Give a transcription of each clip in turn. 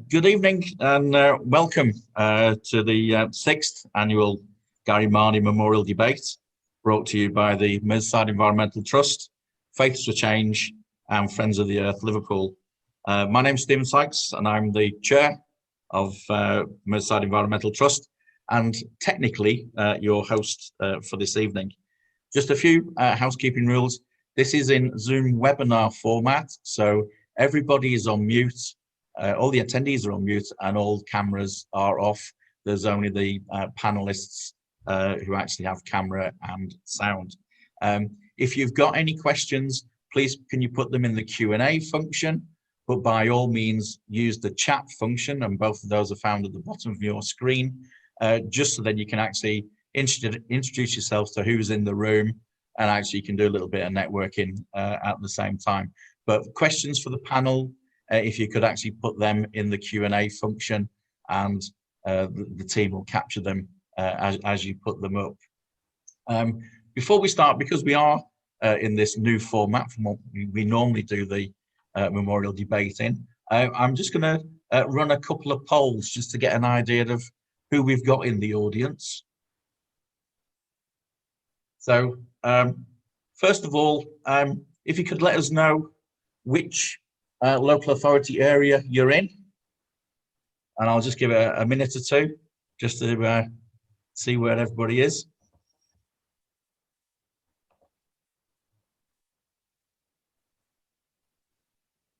Good evening and welcome to the sixth annual Gary Mahoney Memorial Debate, brought to you by the Merseyside Environmental Trust, Faiths for Change and Friends of the Earth Liverpool. My name's Stephen Sykes and I'm the chair of Merseyside Environmental Trust and technically your host for this evening. Just a few housekeeping rules. This is in Zoom webinar format, so everybody is on mute. All the attendees are on mute and all cameras are off. There's only the panelists who actually have camera and sound. If you've got any questions, please can you put them in the Q&A function, but by all means use the chat function, and both of those are found at the bottom of your screen, just so then you can actually introduce yourself to who's in the room, and actually you can do a little bit of networking at the same time. But questions for the panel, if you could actually put them in the Q&A function, and the team will capture them as you put them up. Before we start, because we are in this new format from what we normally do the memorial debate in, I'm just going to run a couple of polls just to get an idea of who we've got in the audience. So first of all, if you could let us know which local authority area you're in, and I'll just give it a minute or two just to see where everybody is.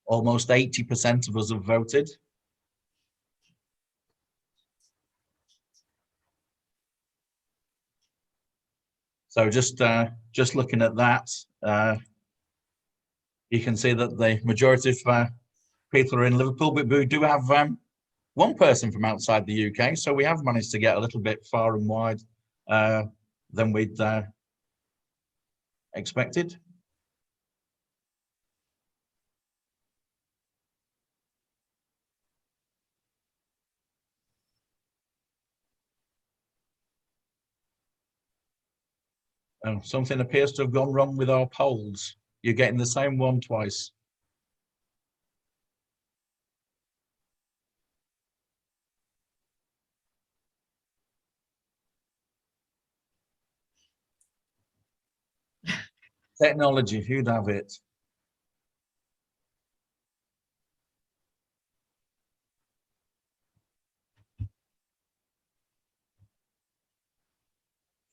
Almost 80% of us have voted. So just looking at that, you can see that the majority of people are in Liverpool, but we do have one person from outside the UK, so we have managed to get a little bit far and wide than we'd expected. Something appears to have gone wrong with our polls. You're getting the same one twice. Technology, who'd have it?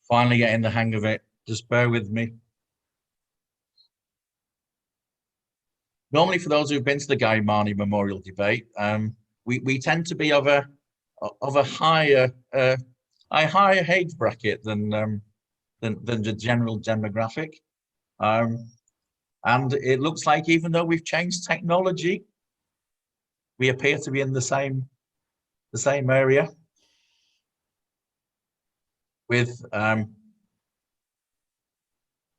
Finally getting the hang of it. Just bear with me. Normally, for those who've been to the Gary Mahoney Memorial Debate, we tend to be of a higher age bracket than the general demographic, and it looks like even though we've changed technology, we appear to be in the same area with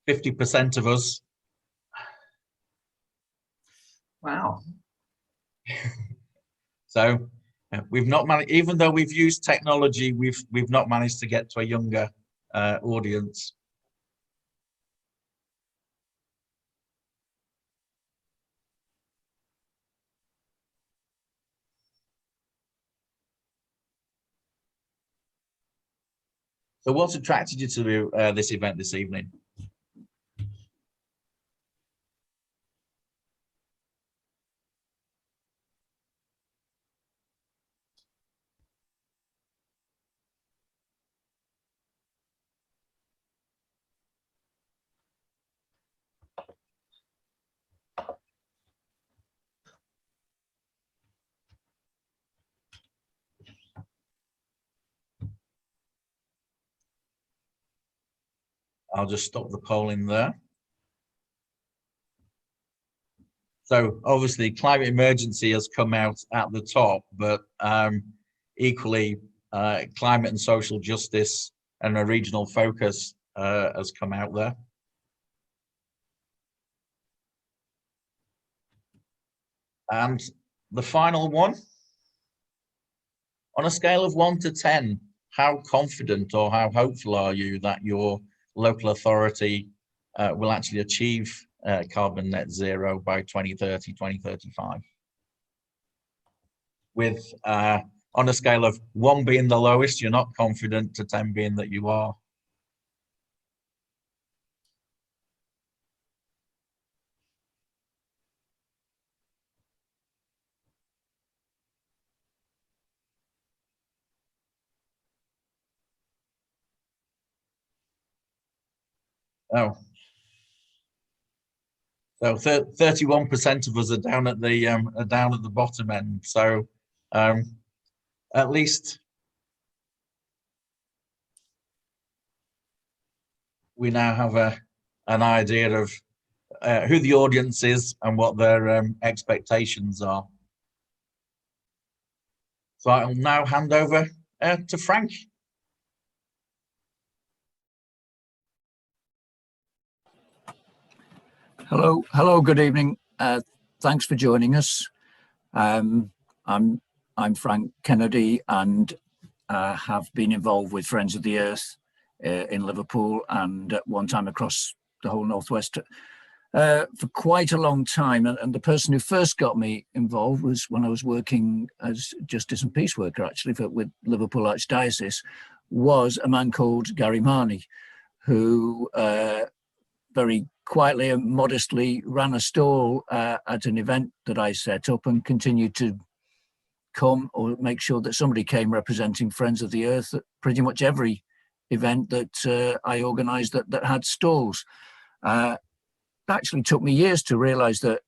50% of us. Wow. So we've not managed, even though we've used technology, we've not managed to get to a younger audience. So what's attracted you to this event this evening? I'll just stop the polling there. So obviously climate emergency has come out at the top, but equally climate and social justice and a regional focus has come out there. And the final one, on a scale of 1 to 10, how confident or how hopeful are you that your local authority will actually achieve carbon net zero by 2030, 2035? with on a scale of 1 being the lowest, you're not confident, to 10 being that you are. Oh, so 31% of us are down at the bottom end. So at least we now have an idea of who the audience is and what their expectations are. So I'll now hand over to Frank. Hello, good evening. Thanks for joining us. I'm Frank Kennedy, and have been involved with Friends of the Earth in Liverpool and at one time across the whole Northwest for quite a long time. And the person who first got me involved was when I was working as justice and peace worker, actually, with Liverpool Archdiocese, was a man called Gary Mahoney, who very quietly and modestly ran a stall at an event that I set up, and continued to come or make sure that somebody came representing Friends of the Earth at pretty much every event that I organised that had stalls. It actually took me years to realise that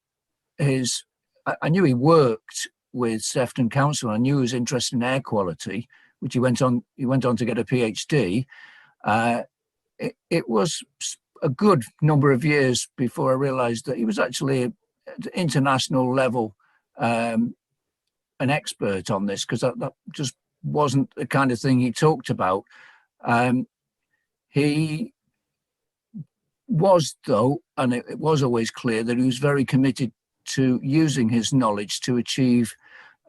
I knew he worked with Stockholm Council. I knew he was interested in air quality, which he went on to get a PhD. It was a good number of years before I realised that he was actually at international level an expert on this, because that just wasn't the kind of thing he talked about. He was, though, and it was always clear that he was very committed to using his knowledge to achieve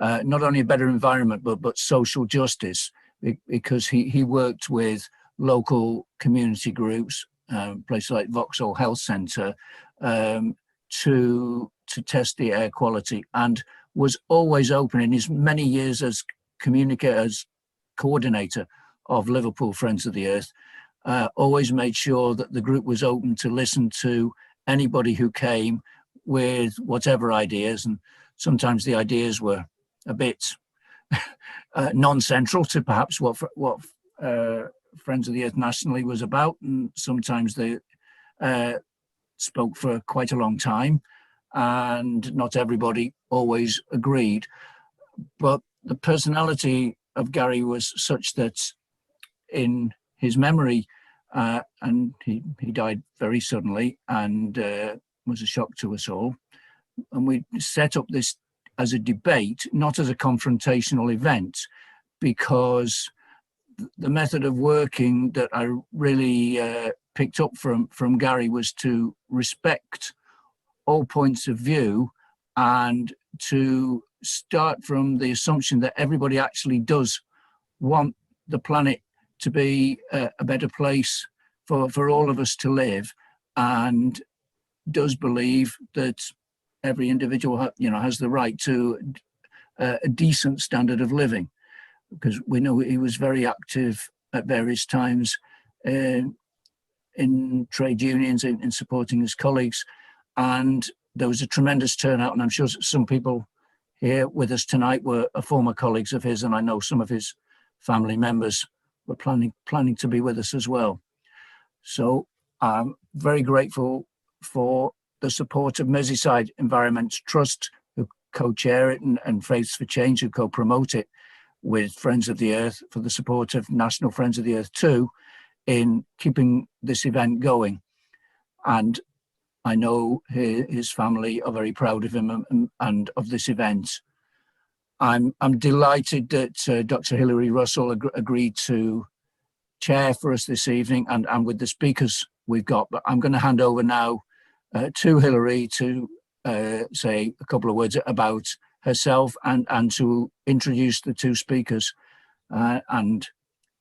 not only a better environment but social justice, because he worked with local community groups, places like Vauxhall Health Centre, to test the air quality, and was always open in his many years as coordinator of Liverpool Friends of the Earth. Always made sure that the group was open to listen to anybody who came with whatever ideas, and sometimes the ideas were a bit non-central to perhaps what Friends of the Earth nationally was about, and sometimes they spoke for quite a long time, and not everybody always agreed. But the personality of Gary was such that in his memory, and he died very suddenly, and was a shock to us all. And we set up this as a debate, not as a confrontational event, because the method of working that I really picked up from Gary was to respect all points of view, and to start from the assumption that everybody actually does want the planet to be a better place for all of us to live, and does believe that every individual has the right to a decent standard of living, because we know he was very active at various times in trade unions, in supporting his colleagues, and there was a tremendous turnout. And I'm sure some people here with us tonight were former colleagues of his, and I know some of his family members were planning to be with us as well. So I'm very grateful for the support of Merseyside Environment Trust, who co-chair it, and Faiths for Change, who co-promote it with Friends of the Earth, for the support of National Friends of the Earth too, in keeping this event going. And I know his family are very proud of him and of this event. I'm delighted that Dr. Hilary Russell agreed to chair for us this evening, and with the speakers we've got. But I'm going to hand over now to Hilary to say a couple of words about herself, and to introduce the two speakers and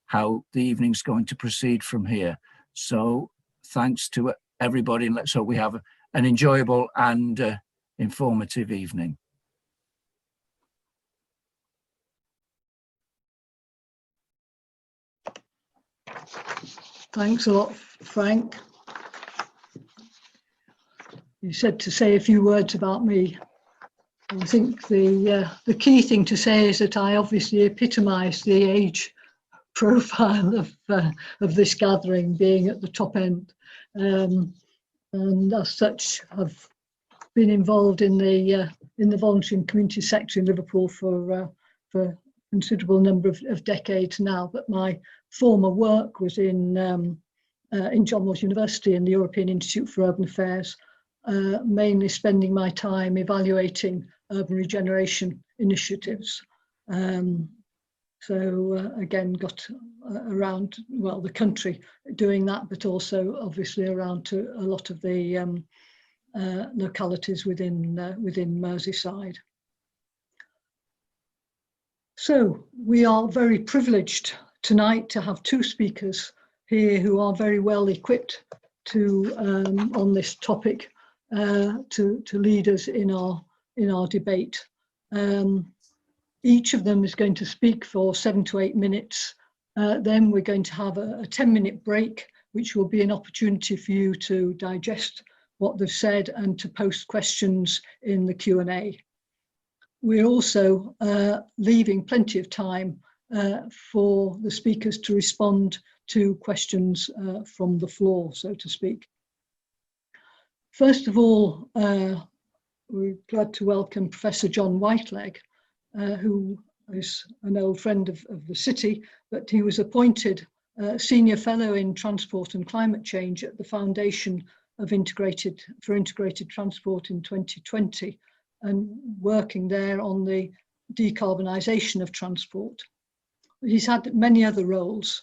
how the evening's going to proceed from here. So thanks to everybody, and let's hope we have an enjoyable and informative evening. Thanks a lot, Frank. You said to say a few words about me. I think the key thing to say is that I obviously epitomise the age profile of this gathering, being at the top end, and as such have been involved in the voluntary and community sector in Liverpool for a considerable number of decades now. But my former work was in John Moores University in the European Institute for Urban Affairs, mainly spending my time evaluating urban regeneration initiatives. So again, got around, well, the country doing that, but also obviously around to a lot of the localities within Merseyside. So we are very privileged tonight to have two speakers here who are very well equipped to on this topic to lead us in our debate. Each of them is going to speak for 7 to 8 minutes. Then we're going to have a 10-minute break, which will be an opportunity for you to digest what they've said and to post questions in the Q&A. We're also leaving plenty of time for the speakers to respond to questions from the floor, so to speak. First of all, we're glad to welcome Professor John Whitelegg, who is an old friend of the city, but he was appointed Senior Fellow in Transport and Climate Change at the Foundation of Integrated Transport in 2020, and working there on the decarbonisation of transport. He's had many other roles.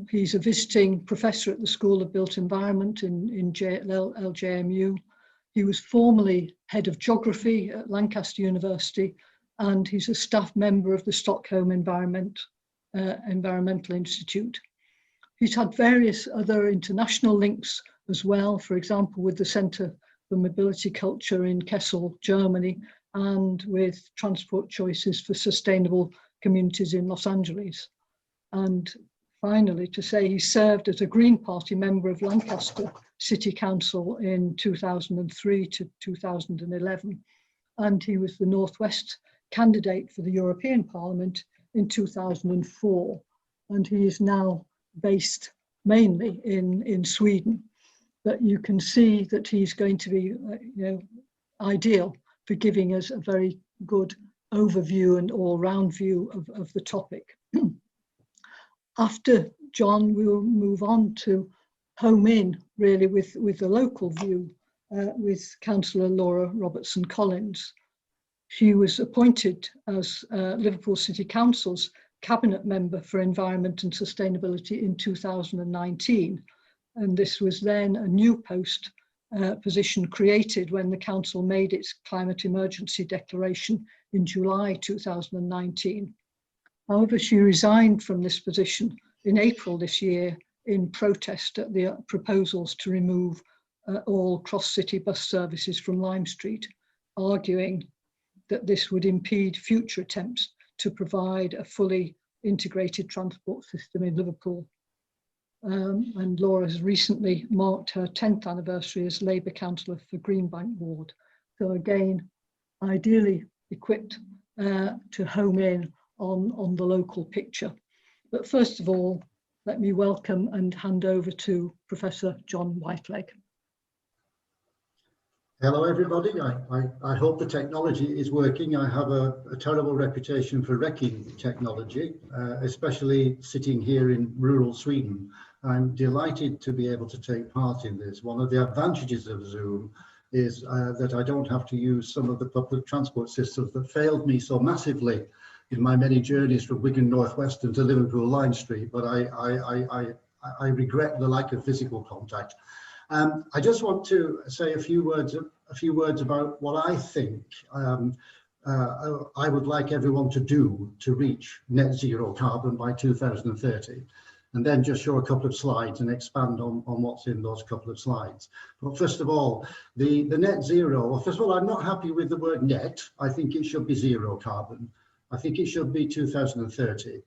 He's a visiting professor at the School of Built Environment in LJMU. He was formerly head of geography at Lancaster University, and he's a staff member of the Stockholm Environment Institute. He's had various other international links as well, for example, with the Centre for Mobility Culture in Kessel, Germany, and with Transport Choices for Sustainable Communities in Los Angeles. And finally, to say he served as a Green Party member of Lancaster City Council in 2003 to 2011, and he was the Northwest candidate for the European Parliament in 2004, and he is now based mainly in Sweden. But you can see that he's going to be ideal for giving us a very good overview and all-round view of the topic. After John, we will move on to home in really with the local view with Councillor Laura Robertson-Collins. She was appointed as Liverpool City Council's Cabinet Member for Environment and Sustainability in 2019. And this was then a new position created when the council made its climate emergency declaration in July 2019. However, she resigned from this position in April this year in protest at the proposals to remove all cross-city bus services from Lime Street, arguing that this would impede future attempts to provide a fully integrated transport system in Liverpool. And Laura has recently marked her 10th anniversary as Labour Councillor for Greenbank Ward. So again, ideally equipped to home in on the local picture. But first of all, let me welcome and hand over to Professor John Whitelegg. Hello everybody, I hope the technology is working. I have a terrible reputation for wrecking technology, especially sitting here in rural Sweden. I'm delighted to be able to take part in this. One of the advantages of Zoom is that I don't have to use some of the public transport systems that failed me so massively in my many journeys from Wigan North Western to Liverpool Lime Street, but I regret the lack of physical contact. I just want to say a few words about what I think I would like everyone to do to reach net zero carbon by 2030, and then just show a couple of slides and expand on what's in those couple of slides. But first of all, the net zero, well, first of all, I'm not happy with the word net. I think it should be zero carbon. I think it should be 2030.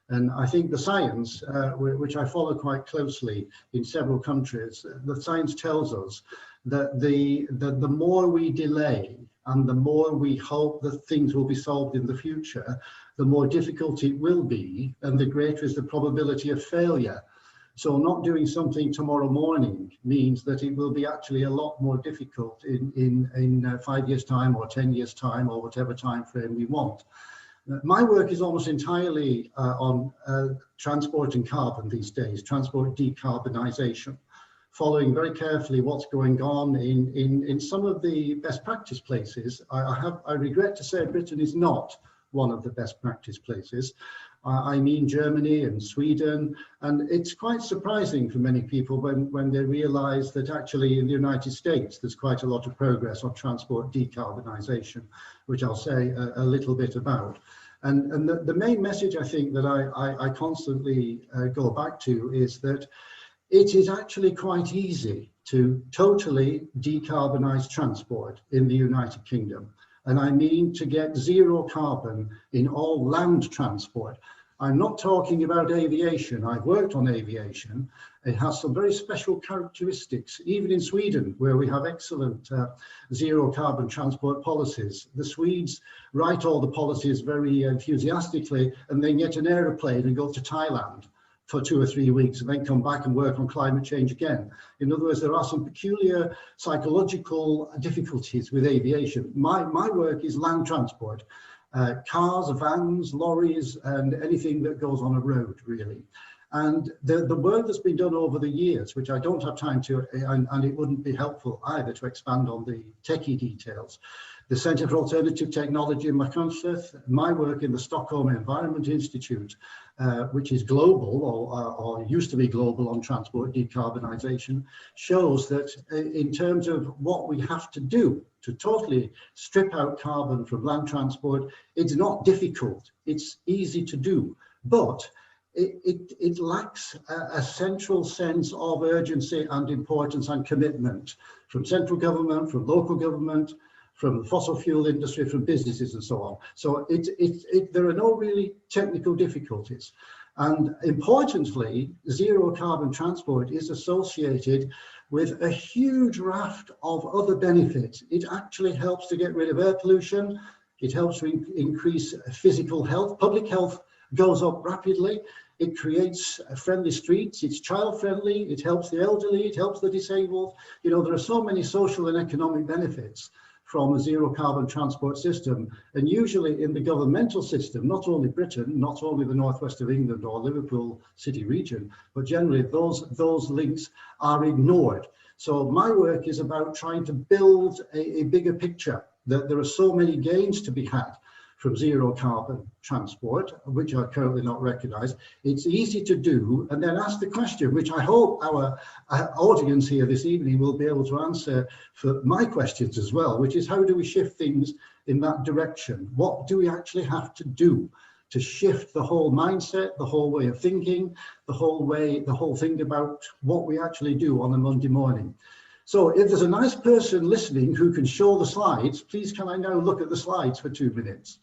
And I think the science, which I follow quite closely in several countries, the science tells us that the more we delay and the more we hope that things will be solved in the future, the more difficult it will be, and the greater is the probability of failure. So not doing something tomorrow morning means that it will be actually a lot more difficult in 5 years' time or 10 years' time or whatever time frame we want. My work is almost entirely on transport and carbon these days, transport decarbonisation, following very carefully what's going on in some of the best practice places. I regret to say Britain is not one of the best practice places. I mean Germany and Sweden, and it's quite surprising for many people when they realise that actually in the United States there's quite a lot of progress on transport decarbonisation, which I'll say a little bit about. And the main message I think that I constantly go back to is that it is actually quite easy to totally decarbonise transport in the United Kingdom. And I mean to get zero carbon in all land transport. I'm not talking about aviation. I've worked on aviation. It has some very special characteristics, even in Sweden, where we have excellent zero carbon transport policies. The Swedes write all the policies very enthusiastically and then get an aeroplane and go to Thailand for 2 or 3 weeks and then come back and work on climate change again. In other words, there are some peculiar psychological difficulties with aviation. My work is land transport. Cars, vans, lorries, and anything that goes on a road, really. And the work that's been done over the years, which I don't have time to, and it wouldn't be helpful either to expand on the techie details. The Centre for Alternative Technology in Lancaster, my work in the Stockholm Environment Institute, which is global or used to be global on transport decarbonisation, shows that in terms of what we have to do to totally strip out carbon from land transport, it's not difficult, it's easy to do, but it lacks a central sense of urgency and importance and commitment from central government, from local government, from the fossil fuel industry, from businesses and so on. So there are no really technical difficulties. And importantly, zero carbon transport is associated with a huge raft of other benefits. It actually helps to get rid of air pollution. It helps to increase physical health. Public health goes up rapidly. It creates friendly streets. It's child friendly. It helps the elderly. It helps the disabled. You know, there are so many social and economic benefits from a zero carbon transport system. And usually in the governmental system, not only Britain, not only the northwest of England or Liverpool City region, but generally those links are ignored. So my work is about trying to build a bigger picture, that there are so many gains to be had from zero carbon transport, which are currently not recognised. It's easy to do, and then ask the question, which I hope our audience here this evening will be able to answer for my questions as well, which is how do we shift things in that direction? What do we actually have to do to shift the whole mindset, the whole way of thinking, the whole thing about what we actually do on a Monday morning? So if there's a nice person listening who can show the slides, please can I now look at the slides for 2 minutes?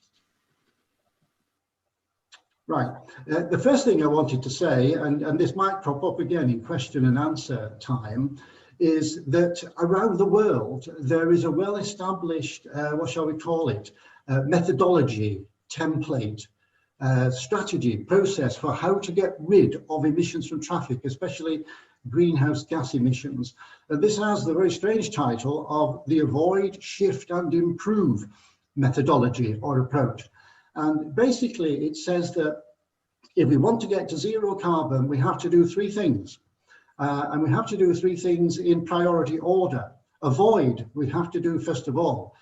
Right, the first thing I wanted to say, and this might crop up again in question and answer time, is that around the world there is a well-established, what shall we call it, methodology, template, strategy, process for how to get rid of emissions from traffic, especially greenhouse gas emissions. And this has the very strange title of the Avoid, Shift and Improve methodology or approach. And basically it says that if we want to get to zero carbon, we have to do 3 things. And we have to do 3 things in priority order. Avoid, we have to do first of all.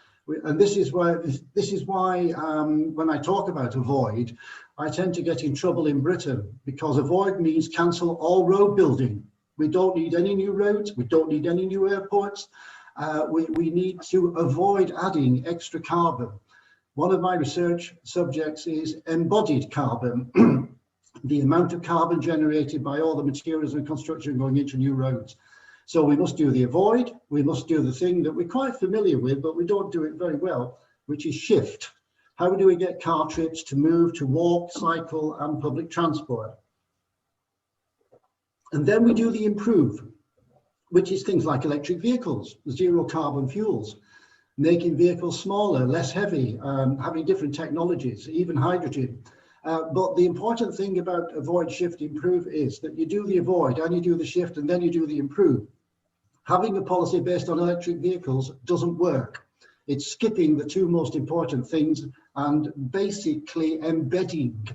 And this is why when I talk about avoid, I tend to get in trouble in Britain, because avoid means cancel all road building. We don't need any new roads. We don't need any new airports. We need to avoid adding extra carbon. One of my research subjects is embodied carbon, the amount of carbon generated by all the materials and construction going into new roads. So we must do the avoid, we must do the thing that we're quite familiar with, but we don't do it very well, which is shift. How do we get car trips to move to walk, cycle and public transport? And then we do the improve, which is things like electric vehicles, zero carbon fuels, making vehicles smaller, less heavy, having different technologies, even hydrogen. But the important thing about avoid, shift, improve is that you do the avoid and you do the shift and then you do the improve. Having a policy based on electric vehicles doesn't work. It's skipping the two most important things and basically embedding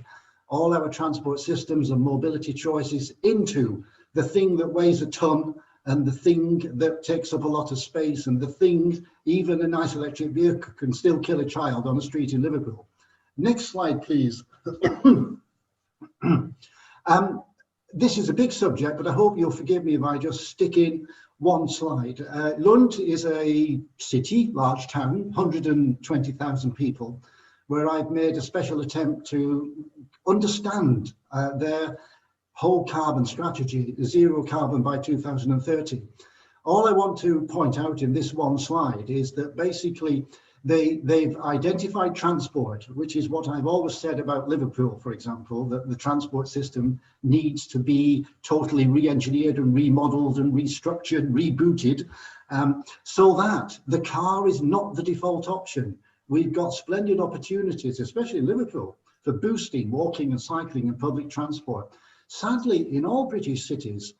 all our transport systems and mobility choices into the thing that weighs a ton and the thing that takes up a lot of space and the thing, even a nice electric vehicle can still kill a child on a street in Liverpool. Next slide, please. This is a big subject, but I hope you'll forgive me if I just stick in one slide. Lund is a city, large town, 120,000 people, where I've made a special attempt to understand their whole carbon strategy, zero carbon by 2030. All I want to point out in this one slide is that basically they've identified transport, which is what I've always said about Liverpool, for example, that the transport system needs to be totally re-engineered and remodeled and restructured, rebooted, so that the car is not the default option. We've got splendid opportunities, especially in Liverpool, for boosting walking and cycling and public transport. Sadly, in all British cities,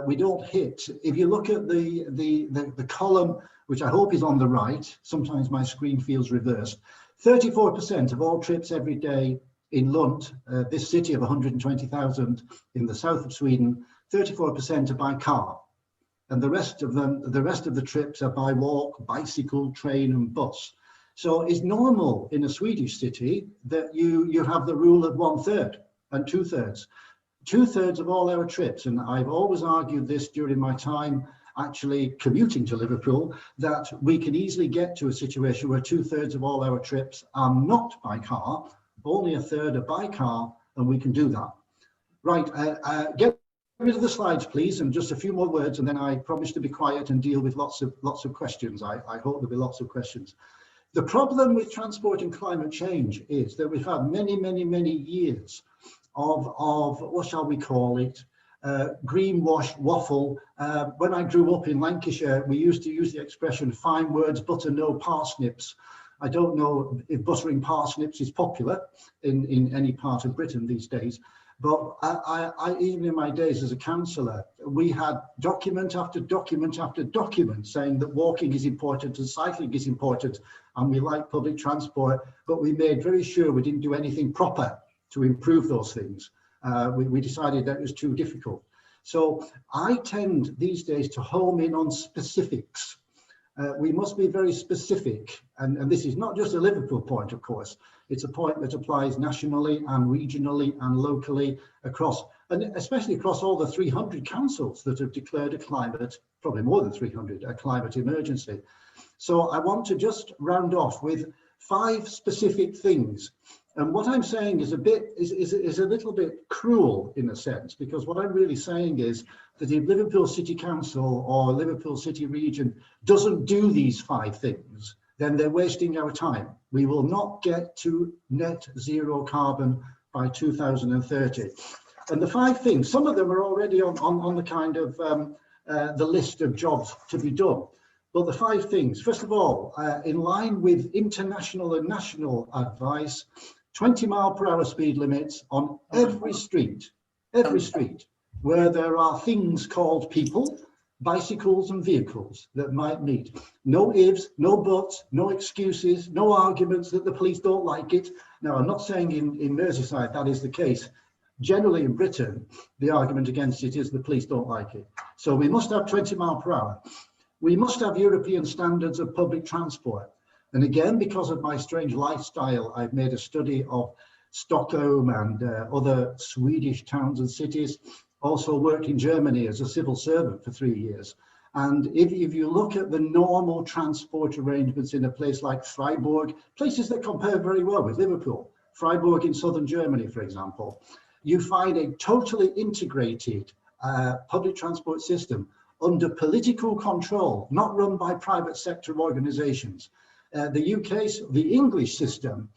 we don't hit. If you look at the column, which I hope is on the right, sometimes my screen feels reversed, 34% of all trips every day in Lund, this city of 120,000 in the south of Sweden, 34% are by car. And the rest of the trips are by walk, bicycle, train and bus. So it's normal in a Swedish city that you have the rule of 1/3 and 2/3. 2/3 of all our trips, and I've always argued this during my time actually commuting to Liverpool, that we can easily get to a situation where 2/3 of all our trips are not by car, only 1/3 are by car, and we can do that. Right, get rid of the slides, please, and just a few more words, and then I promise to be quiet and deal with lots of questions. I hope there'll be lots of questions. The problem with transport and climate change is that we've had many years of what shall we call it, greenwash waffle. When I grew up in Lancashire, we used to use the expression fine words, butter no parsnips. I don't know if buttering parsnips is popular in any part of Britain these days, but I even in my days as a councillor, we had document after document after document saying that walking is important and cycling is important and we like public transport, but we made very sure we didn't do anything proper to improve those things. We decided that it was too difficult. So I tend these days to home in on specifics. We must be very specific, and this is not just a Liverpool point, of course. It's a point that applies nationally and regionally and locally across, and especially across all the 300 councils that have declared a climate, probably more than 300, a climate emergency. So I want to just round off with 5 specific things. And what I'm saying is a little bit cruel in a sense, because what I'm really saying is that if Liverpool City Council or Liverpool City Region doesn't do these 5 things, then they're wasting our time. We will not get to net zero carbon by 2030. And the 5 things, some of them are already on the kind of the list of jobs to be done. But the 5 things, first of all, in line with international and national advice, 20-mile-per-hour speed limits on every street where there are things called people, bicycles and vehicles that might meet. No ifs, no buts, no excuses, no arguments that the police don't like it. Now, I'm not saying in Merseyside that is the case. Generally in Britain, the argument against it is the police don't like it. So we must have 20 mile per hour. We must have European standards of public transport. And again, because of my strange lifestyle, I've made a study of Stockholm and other Swedish towns and cities. Also worked in Germany as a civil servant for 3 years. And if you look at the normal transport arrangements in a place like Freiburg, places that compare very well with Liverpool, Freiburg in southern Germany, for example, you find a totally integrated public transport system under political control, not run by private sector organizations. The English system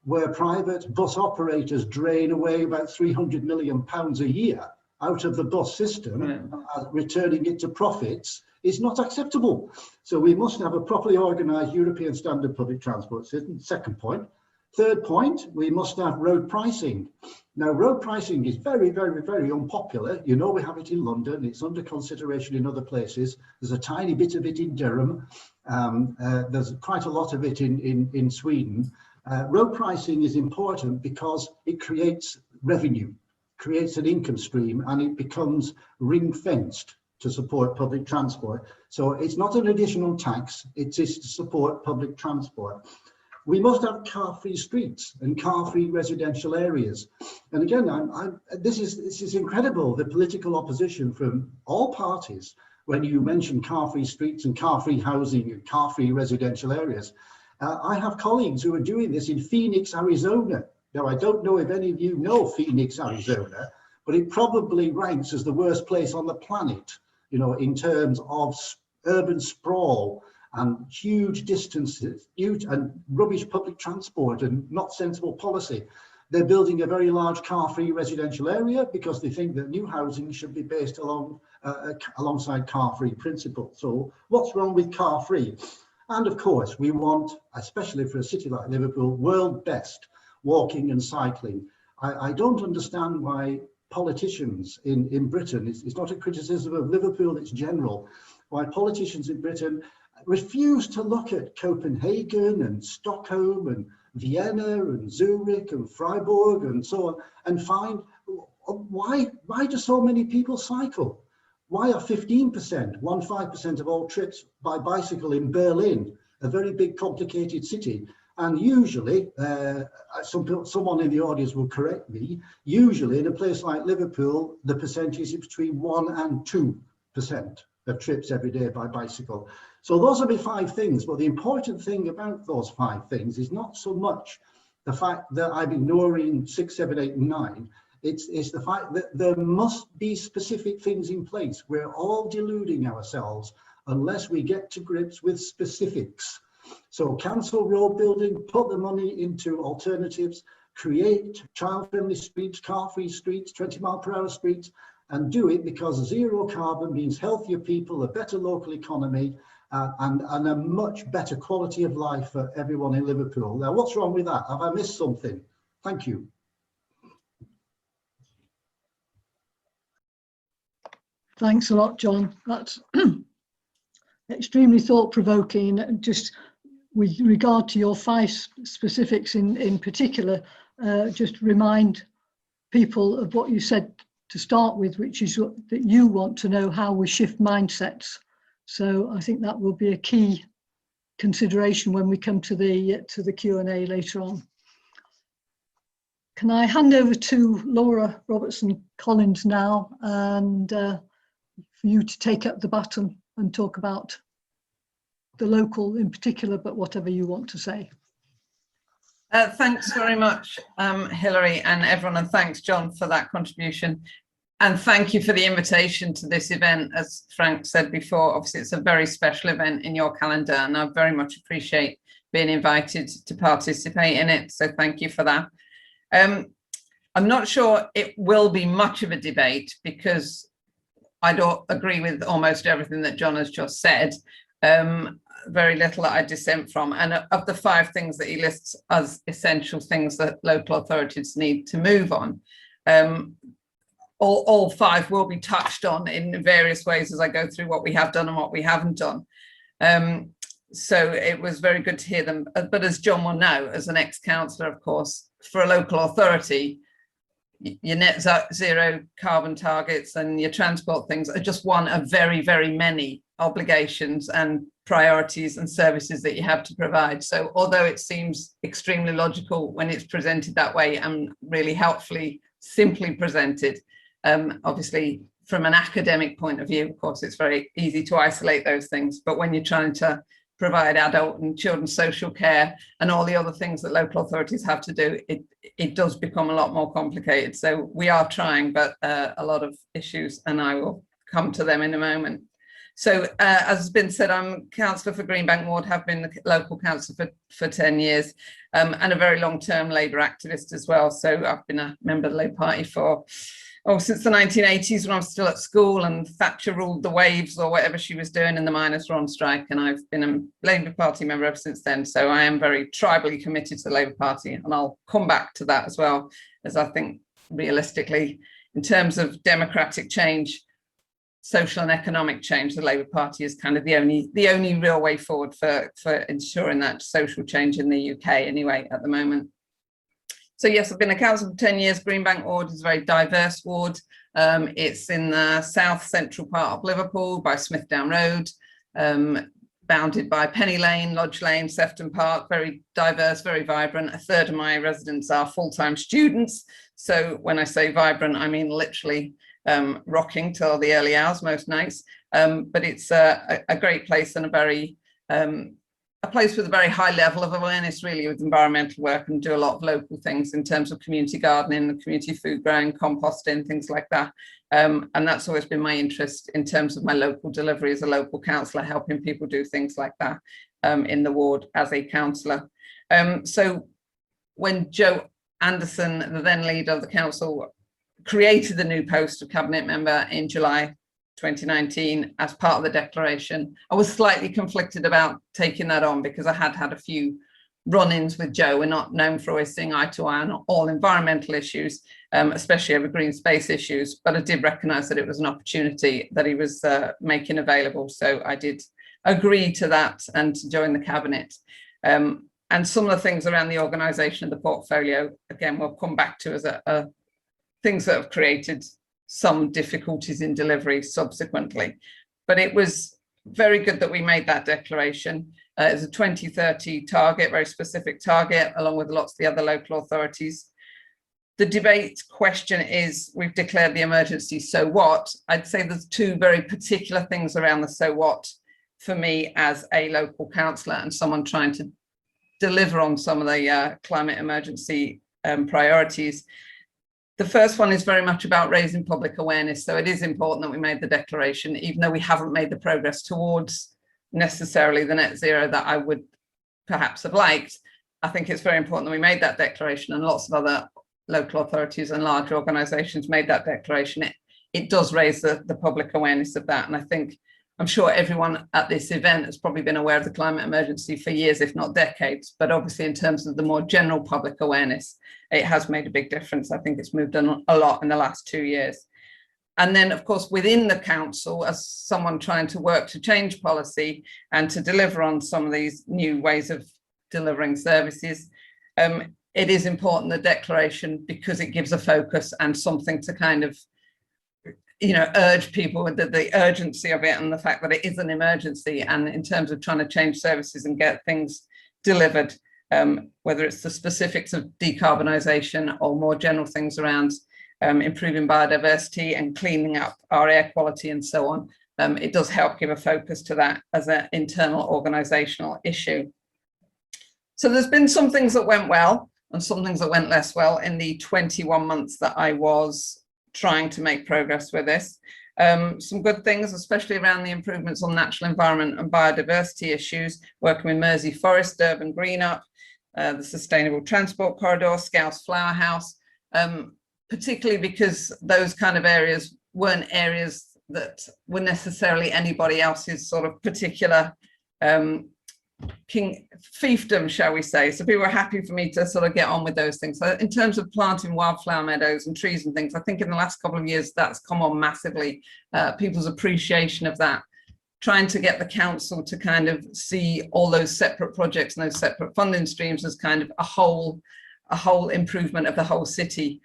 where private bus operators drain away about £300 million a year out of the bus system, returning it to profits, is not acceptable. So we must have a properly organised European standard public transport system. Second point. Third point, we must have road pricing. Now, road pricing is very, very, very unpopular. You know, we have it in London. It's under consideration in other places. There's a tiny bit of it in Durham. There's quite a lot of it in Sweden. Road pricing is important because it creates revenue, creates an income stream, and it becomes ring-fenced to support public transport. So it's not an additional tax, it is to support public transport. We must have car-free streets and car-free residential areas. And again, this is incredible, the political opposition from all parties when you mention car-free streets and car-free housing and car-free residential areas. I have colleagues who are doing this in Phoenix, Arizona. Now, I don't know if any of you know Phoenix, Arizona, but it probably ranks as the worst place on the planet, you know, in terms of urban sprawl and huge distances, huge and rubbish public transport and not sensible policy. They're building a very large car-free residential area because they think that new housing should be based alongside car-free principles. So what's wrong with car-free? And of course, we want, especially for a city like Liverpool, world best walking and cycling. I don't understand why politicians in Britain, it's not a criticism of Liverpool, it's general, why politicians in Britain refuse to look at Copenhagen and Stockholm and Vienna and Zurich and Freiburg and so on and find why do so many people cycle? Why are 15% of all trips by bicycle in Berlin, a very big complicated city? And usually, someone in the audience will correct me, usually in a place like Liverpool, the percentage is between 1 and 2% of trips every day by bicycle. So those are the 5 things, but the important thing about those 5 things is not so much the fact that I'm ignoring 6, 7, 8, and 9. It's the fact that there must be specific things in place. We're all deluding ourselves unless we get to grips with specifics. So cancel road building, put the money into alternatives, create child-friendly streets, car-free streets, 20-mile-per-hour streets, and do it because zero carbon means healthier people, a better local economy, and a much better quality of life for everyone in Liverpool. Now, what's wrong with that? Have I missed something? Thank you. Thanks a lot, John. That's extremely thought-provoking. Just with regard to your 5 specifics in particular, just remind people of what you said to start with, which is that you want to know how we shift mindsets. So I think that will be a key consideration when we come to the Q&A later on. Can I hand over to Laura Robertson Collins now, and for you to take up the baton and talk about the local in particular, but whatever you want to say. Thanks very much, Hilary and everyone, and thanks, John, for that contribution. And thank you for the invitation to this event. As Frank said before, obviously it's a very special event in your calendar, and I very much appreciate being invited to participate in it. So thank you for that. I'm not sure it will be much of a debate because I don't agree with almost everything that John has just said. Very little that I dissent from. And of the 5 things that he lists as essential things that local authorities need to move on, all 5 will be touched on in various ways as I go through what we have done and what we haven't done. So it was very good to hear them. But as John will know, as an ex-councillor, of course, for a local authority, your net zero carbon targets and your transport things are just one of very, very many obligations and priorities and services that you have to provide. So although it seems extremely logical when it's presented that way and really helpfully simply presented, obviously from an academic point of view, of course, it's very easy to isolate those things. But when you're trying to provide adult and children's social care and all the other things that local authorities have to do, it does become a lot more complicated. So we are trying, but a lot of issues, and I will come to them in a moment. So as has been said, I'm councillor for Greenbank Ward, have been the local councillor for 10 years and a very long-term Labour activist as well. So I've been a member of the Labour Party since the 1980s when I was still at school and Thatcher ruled the waves or whatever she was doing and the miners were on strike, and I've been a Labour Party member ever since then. So I am very tribally committed to the Labour Party, and I'll come back to that as well, as I think realistically in terms of democratic change, social and economic change, the Labour Party is kind of the only real way forward for ensuring that social change in the UK anyway at the moment. So yes, I've been a councillor for 10 years. Greenbank Ward is a very diverse ward. It's in the south central part of Liverpool by Smithdown Road, bounded by Penny Lane, Lodge Lane, Sefton Park, very diverse, very vibrant. A third of my residents are full-time students. So when I say vibrant, I mean literally rocking till the early hours most nights. But it's a great place and a place with a very high level of awareness really with environmental work, and do a lot of local things in terms of community gardening, community food growing, composting, things like that. And that's always been my interest in terms of my local delivery as a local councillor, helping people do things like that in the ward as a councillor. So when Joe Anderson, the then leader of the council, created the new post of cabinet member in July 2019 as part of the declaration, I was slightly conflicted about taking that on because I had a few run-ins with Joe. We're not known for always seeing eye to eye on all environmental issues, especially over green space issues, but I did recognise that it was an opportunity that he was making available. So I did agree to that and to join the cabinet. And some of the things around the organisation of the portfolio, again, we'll come back to as things that have created some difficulties in delivery subsequently. But it was very good that we made that declaration. It's a 2030 target, very specific target, along with lots of the other local authorities. The debate question is, we've declared the emergency, so what? I'd say there's two very particular things around the so what for me as a local councillor and someone trying to deliver on some of the climate emergency priorities. The first one is very much about raising public awareness. So it is important that we made the declaration, even though we haven't made the progress towards necessarily the net zero that I would perhaps have liked. I think it's very important that we made that declaration, and lots of other local authorities and large organisations made that declaration. It does raise the public awareness of that. And I'm sure everyone at this event has probably been aware of the climate emergency for years, if not decades, but obviously in terms of the more general public awareness, it has made a big difference. I think it's moved on a lot in the last 2 years. And then, of course, within the council, as someone trying to work to change policy and to deliver on some of these new ways of delivering services, it is important, the declaration, because it gives a focus and something to kind of urge people with the urgency of it and the fact that it is an emergency, and in terms of trying to change services and get things delivered, whether it's the specifics of decarbonisation or more general things around improving biodiversity and cleaning up our air quality and so on. It does help give a focus to that as an internal organisational issue. So there's been some things that went well and some things that went less well in the 21 months that I was trying to make progress with this. Some good things, especially around the improvements on natural environment and biodiversity issues, working with Mersey Forest, Urban Green Up, the Sustainable Transport Corridor, Scouse Flower House, particularly because those kind of areas weren't areas that were necessarily anybody else's sort of particular fiefdom, shall we say. So people were happy for me to sort of get on with those things. So in terms of planting wildflower meadows and trees and things, I think in the last couple of years that's come on massively. People's appreciation of that, trying to get the council to kind of see all those separate projects and those separate funding streams as kind of a whole improvement of the whole city.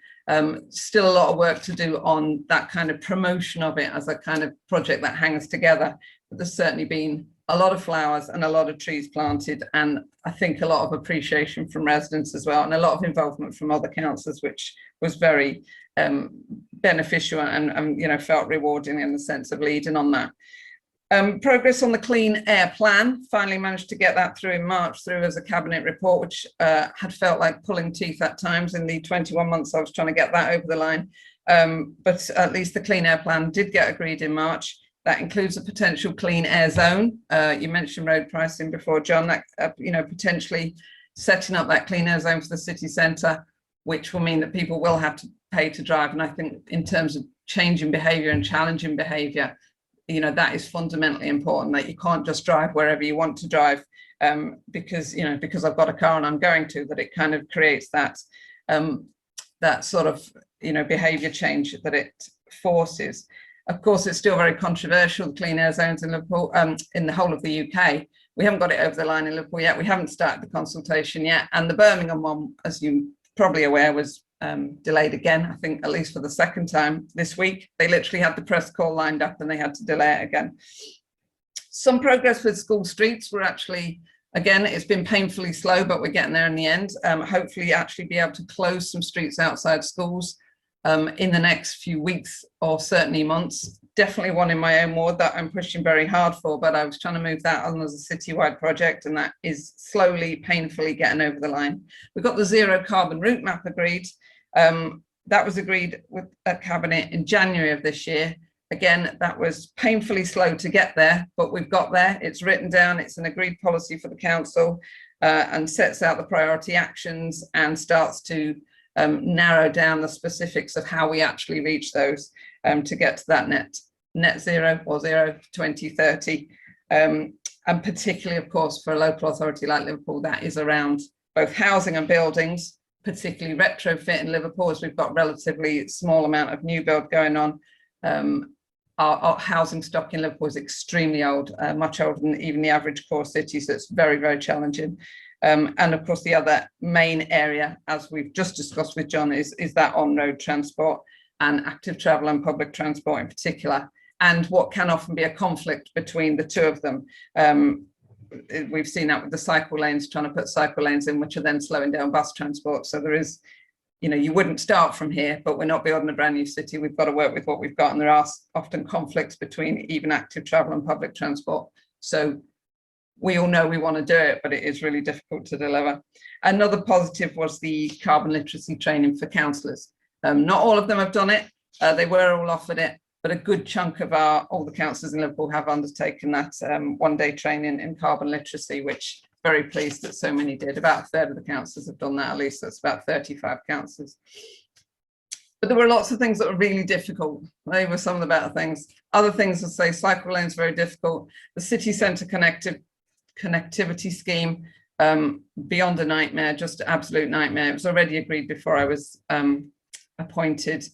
Still a lot of work to do on that kind of promotion of it as a kind of project that hangs together, but there's certainly been a lot of flowers and a lot of trees planted, and I think a lot of appreciation from residents as well, and a lot of involvement from other councillors, which was very beneficial and felt rewarding in the sense of leading on that. Progress on the Clean Air Plan, finally managed to get that through in March through as a cabinet report, which had felt like pulling teeth at times in the 21 months I was trying to get that over the line. But at least the Clean Air Plan did get agreed in March. That includes a potential clean air zone. You mentioned road pricing before, John, that, potentially setting up that clean air zone for the city centre, which will mean that people will have to pay to drive. And I think in terms of changing behaviour and challenging behaviour, that is fundamentally important, that you can't just drive wherever you want to drive because I've got a car and I'm going to, that it kind of creates that sort of, behaviour change that it forces. Of course, it's still very controversial, the clean air zones in Liverpool, in the whole of the UK. We haven't got it over the line in Liverpool yet. We haven't started the consultation yet. And the Birmingham one, as you're probably aware, was delayed again, I think at least for the second time this week. They literally had the press call lined up and they had to delay it again. Some progress with school streets. We're actually, again, it's been painfully slow, but we're getting there in the end. Hopefully actually be able to close some streets outside schools in the next few weeks or certainly months. Definitely one in my own ward that I'm pushing very hard for, but I was trying to move that on as a citywide project, and that is slowly, painfully getting over the line. We've got the zero carbon route map agreed. That was agreed with a cabinet in January of this year. Again, that was painfully slow to get there, but we've got there. It's written down, it's an agreed policy for the council, and sets out the priority actions and starts to narrow down the specifics of how we actually reach those to get to that net zero or zero 2030. And particularly, of course, for a local authority like Liverpool, that is around both housing and buildings, particularly retrofit in Liverpool, as we've got relatively small amount of new build going on. Our housing stock in Liverpool is extremely old, much older than even the average core city, so it's very, very challenging. And of course, the other main area, as we've just discussed with John, is that on-road transport and active travel and public transport in particular, and what can often be a conflict between the two of them. We've seen that with the cycle lanes, trying to put cycle lanes in, which are then slowing down bus transport. So there is, you wouldn't start from here, but we're not building a brand new city. We've got to work with what we've got, and there are often conflicts between even active travel and public transport. So we all know we want to do it, but it is really difficult to deliver. Another positive was the carbon literacy training for councillors. Not all of them have done it. They were all offered it, but a good chunk of all the councillors in Liverpool have undertaken that one-day training in carbon literacy, which I'm very pleased that so many did. About a third of the councillors have done that, at least. That's about 35 councillors. But there were lots of things that were really difficult. They were some of the better things. Other things, I'd say, cycle lanes, very difficult. The city centre connectivity scheme, beyond a nightmare, just an absolute nightmare. It was already agreed before I was appointed.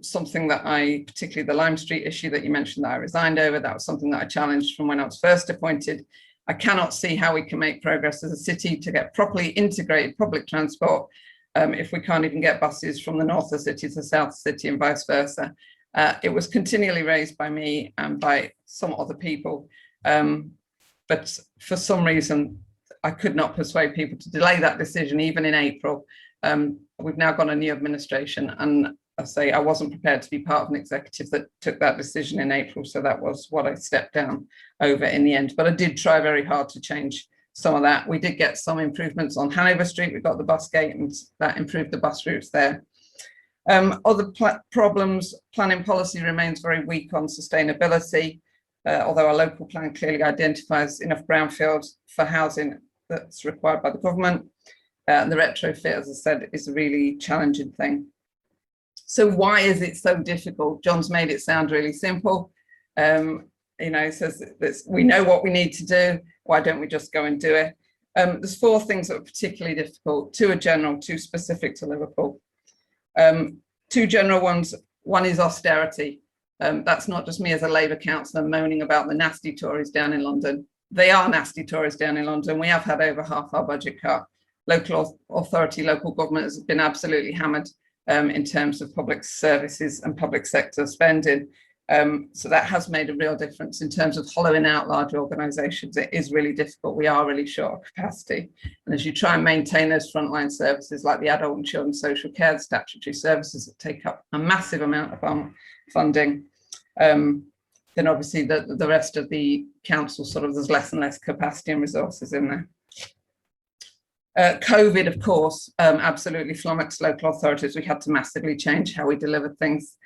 Something that particularly the Lime Street issue that you mentioned that I resigned over, that was something that I challenged from when I was first appointed. I cannot see how we can make progress as a city to get properly integrated public transport if we can't even get buses from the north of the city to the south of the city and vice versa. It was continually raised by me and by some other people, but for some reason I could not persuade people to delay that decision even in April. We've now got a new administration, and I say I wasn't prepared to be part of an executive that took that decision in April, so that was what I stepped down over in the end. But I did try very hard to change some of that. We did get some improvements on Hanover Street. We got the bus gate, and that improved the bus routes there. Other problems, planning policy remains very weak on sustainability, although our local plan clearly identifies enough brownfields for housing that's required by the government. And the retrofit, as I said, is a really challenging thing. So why is it so difficult? John's made it sound really simple. He says that we know what we need to do. Why don't we just go and do it? There's four things that are particularly difficult. Two are general, two specific to Liverpool. Two general ones. One is austerity. That's not just me as a Labour councillor moaning about the nasty Tories down in London. They are nasty Tories down in London. We have had over half our budget cut. Local authority, local government has been absolutely hammered in terms of public services and public sector spending. So that has made a real difference in terms of hollowing out large organisations. It is really difficult. We are really short of capacity. And as you try and maintain those frontline services like the adult and children's social care, the statutory services that take up a massive amount of funding, then obviously the rest of the council there's less and less capacity and resources in there. COVID, of course, absolutely flummoxed local authorities. We had to massively change how we delivered things.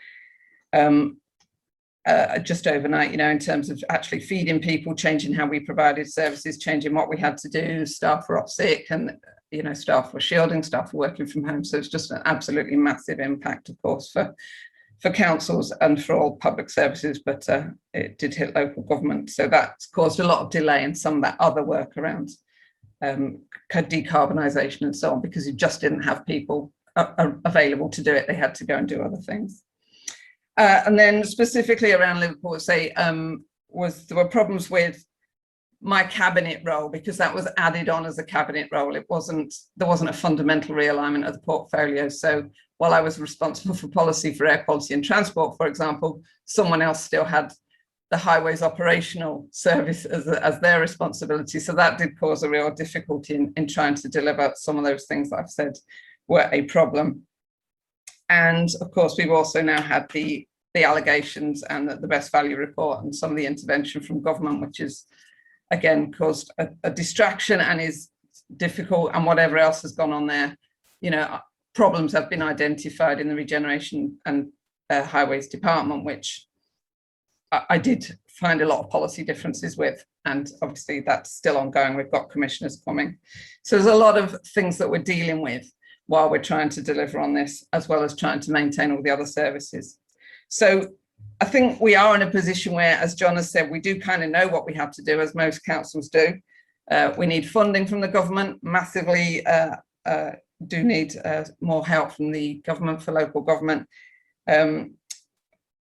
just overnight, you know, in terms of actually feeding people, changing how we provided services, changing what we had to do. Staff were off sick, and you know, staff were shielding, staff were working from home. So it's just an absolutely massive impact, of course, for councils and for all public services, but it did hit local government. So that's caused a lot of delay in some of that other work around decarbonisation and so on, because you just didn't have people available to do it. They had to go and do other things. And then specifically around Liverpool, say, there were problems with my cabinet role, because that was added on as a cabinet role. There wasn't a fundamental realignment of the portfolio. So while I was responsible for policy for air quality and transport, for example, someone else still had the highways operational service as their responsibility. So that did cause a real difficulty in trying to deliver some of those things that I've said were a problem. And of course, we've also now had the allegations and the best value report and some of the intervention from government, which is, again, caused a distraction and is difficult, and whatever else has gone on there, you know, problems have been identified in the regeneration and highways department, which I did find a lot of policy differences with, and obviously that's still ongoing. We've got commissioners coming. So there's a lot of things that we're dealing with while we're trying to deliver on this, as well as trying to maintain all the other services. So I think we are in a position where, as John has said, we do kind of know what we have to do, as most councils do. We need funding from the government, massively do need more help from the government for local government.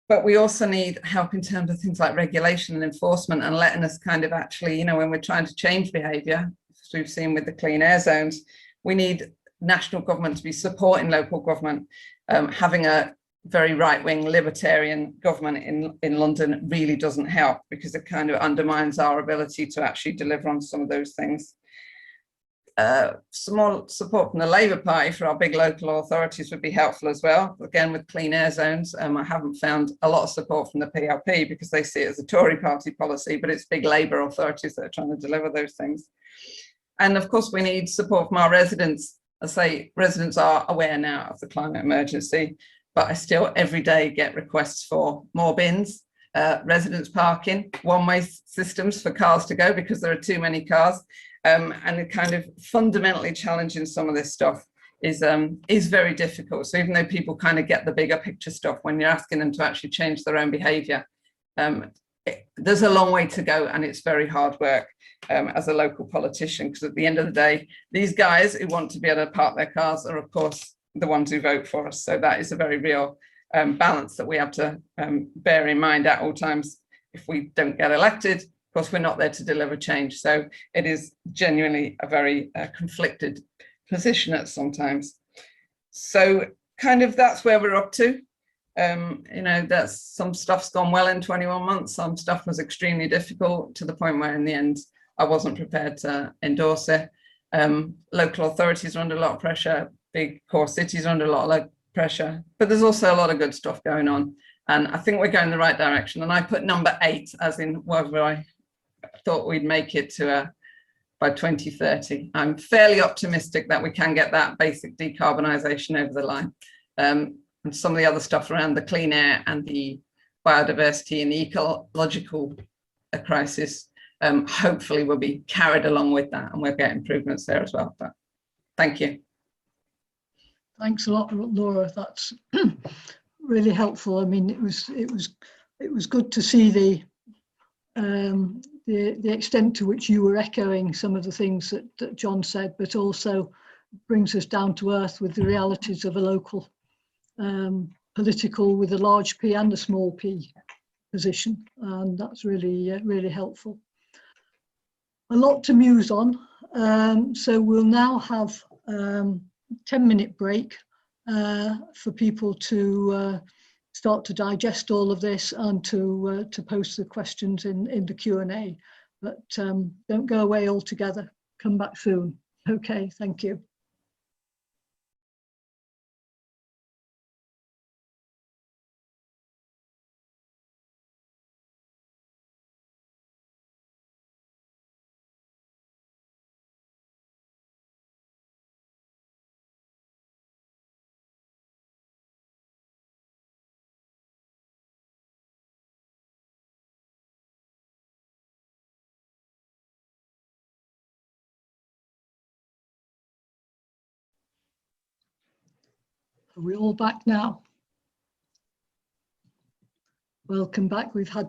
But we also need help in terms of things like regulation and enforcement, and letting us kind of actually, you know, when we're trying to change behaviour, as we've seen with the clean air zones, we need national government to be supporting local government. Having a very right-wing libertarian government in London really doesn't help, because it kind of undermines our ability to actually deliver on some of those things. Some more support from the Labour Party for our big local authorities would be helpful as well. Again, with clean air zones, I haven't found a lot of support from the PLP, because they see it as a Tory party policy, but it's big Labour authorities that are trying to deliver those things. And of course, we need support from our residents. I say residents are aware now of the climate emergency, but I still every day get requests for more bins, residents parking, one-way systems for cars to go because there are too many cars. And it kind of fundamentally challenging some of this stuff is very difficult. So even though people kind of get the bigger picture stuff, when you're asking them to actually change their own behaviour, there's a long way to go, and it's very hard work as a local politician, because at the end of the day, these guys who want to be able to park their cars are, of course, the ones who vote for us. So that is a very real balance that we have to bear in mind at all times. If we don't get elected, of course, we're not there to deliver change. So it is genuinely a very conflicted position at sometimes. So kind of that's where we're up to. You know, that's some stuff's gone well in 21 months. Some stuff was extremely difficult, to the point where in the end, I wasn't prepared to endorse it. Local authorities are under a lot of pressure. Big core cities are under a lot of pressure, but there's also a lot of good stuff going on. And I think we're going in the right direction. And I put number 8 as in whether I thought we'd make it to by 2030. I'm fairly optimistic that we can get that basic decarbonisation over the line. And some of the other stuff around the clean air and the biodiversity and the ecological crisis, hopefully will be carried along with that, and we'll get improvements there as well. But thank you. Thanks a lot, Laura. That's really helpful. I mean, it was good to see the extent to which you were echoing some of the things that John said, but also brings us down to earth with the realities of a local political, with a large P and a small p position, and that's really really helpful. A lot to muse on, so we'll now have 10-minute break for people to start to digest all of this and to post the questions in the Q&A. But don't go away altogether. Come back soon. Okay, thank you. Are we all back now? Welcome back. We've had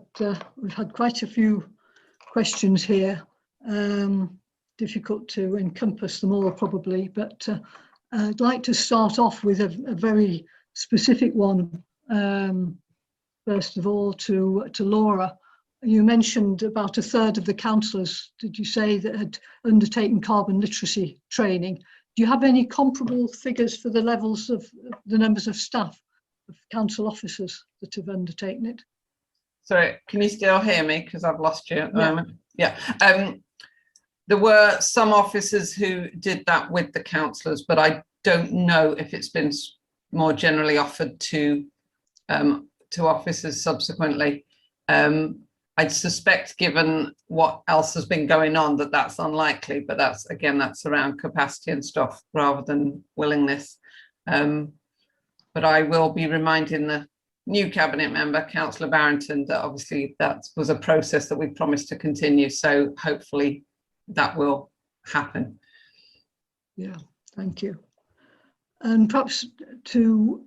quite a few questions here. Difficult to encompass them all probably, but I'd like to start off with a very specific one. First of all, to Laura. You mentioned about a third of the councillors, did you say, that had undertaken carbon literacy training? Do you have any comparable figures for the levels of the numbers of staff, of council officers that have undertaken it? Sorry, can you still hear me? Because I've lost you at the moment. Yeah. There were some officers who did that with the councillors, but I don't know if it's been more generally offered to officers subsequently. I'd suspect, given what else has been going on, that that's unlikely, but that's around capacity and stuff rather than willingness. But I will be reminding the new cabinet member, Councillor Barrington, that obviously that was a process that we promised to continue. So hopefully that will happen. Yeah, thank you. And perhaps to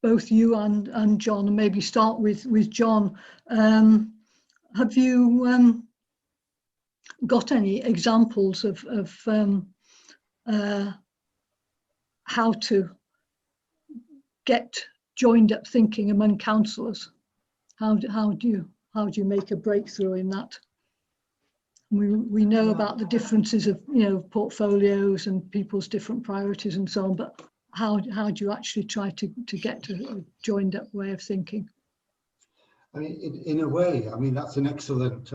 both you and John, and maybe start with John. Have you got any examples of how to get joined up thinking among councillors? How do you make a breakthrough in that? We know about the differences of portfolios and people's different priorities and so on, but how do you actually try to get to a joined up way of thinking? I mean, in a way, I mean, that's an excellent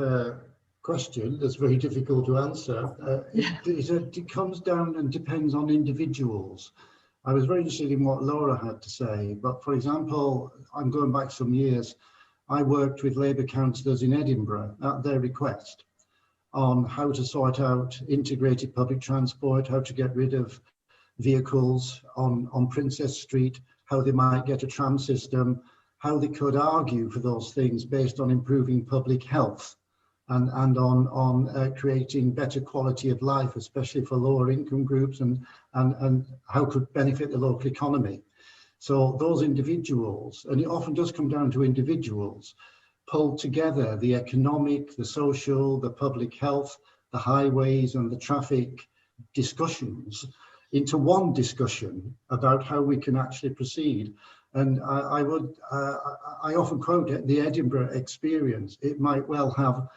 question that's very difficult to answer. It comes down and depends on individuals. I was very interested in what Laura had to say, but for example, I'm going back some years, I worked with Labour councillors in Edinburgh at their request on how to sort out integrated public transport, how to get rid of vehicles on Princess Street, how they might get a tram system, how they could argue for those things based on improving public health and on creating better quality of life, especially for lower income groups, and how could benefit the local economy. So those individuals, and it often does come down to individuals, pull together the economic, the social, the public health, the highways and the traffic discussions into one discussion about how we can actually proceed. And I often quote the Edinburgh experience. It might well have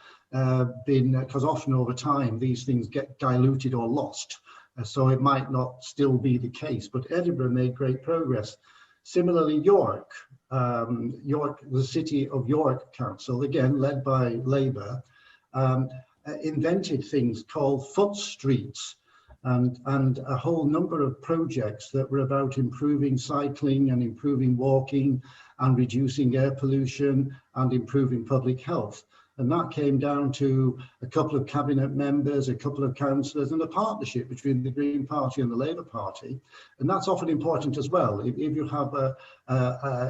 been, because often over time these things get diluted or lost, so it might not still be the case, but Edinburgh made great progress. Similarly, York, the City of York Council, again led by Labour, invented things called foot streets, and a whole number of projects that were about improving cycling and improving walking and reducing air pollution and improving public health. And that came down to a couple of cabinet members, a couple of councillors, and a partnership between the Green Party and the Labour Party. And that's often important as well. If you have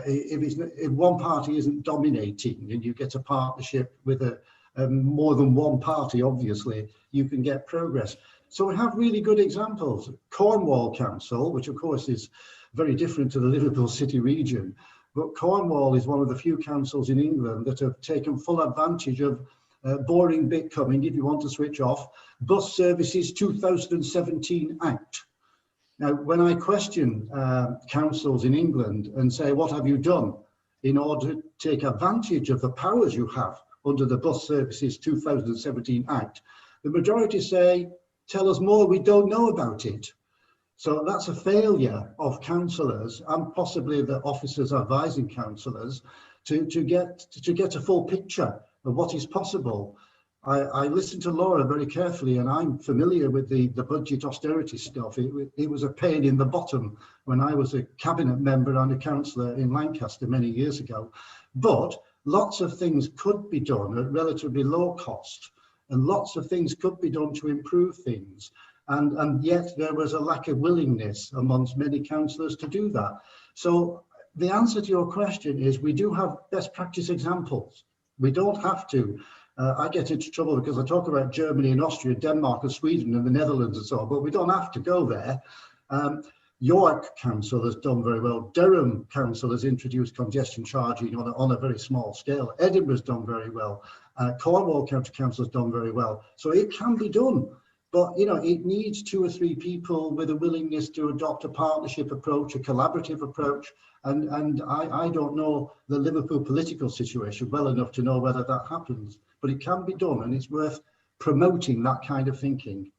if one party isn't dominating and you get a partnership with more than one party, obviously, you can get progress. So we have really good examples. Cornwall Council, which of course is very different to the Liverpool City region, but Cornwall is one of the few councils in England that have taken full advantage of boring bit coming, if you want to switch off, Bus Services 2017 Act. Now, when I question councils in England and say, what have you done in order to take advantage of the powers you have under the Bus Services 2017 Act, the majority say, tell us more, we don't know about it. So that's a failure of councillors and possibly the officers advising councillors to get a full picture of what is possible. I listened to Laura very carefully, and I'm familiar with the budget austerity stuff. It was a pain in the bottom when I was a cabinet member and a councillor in Lancaster many years ago. But lots of things could be done at relatively low cost, and lots of things could be done to improve things. And yet there was a lack of willingness amongst many councillors to do that. So the answer to your question is we do have best practice examples. We don't have to. I get into trouble because I talk about Germany and Austria, Denmark and Sweden and the Netherlands and so on, but we don't have to go there. York Council has done very well. Durham Council has introduced congestion charging on a very small scale. Edinburgh's done very well. Cornwall County Council has done very well. So it can be done, but you know, it needs 2 or 3 people with a willingness to adopt a partnership approach, a collaborative approach. And I don't know the Liverpool political situation well enough to know whether that happens, but it can be done, and it's worth promoting that kind of thinking.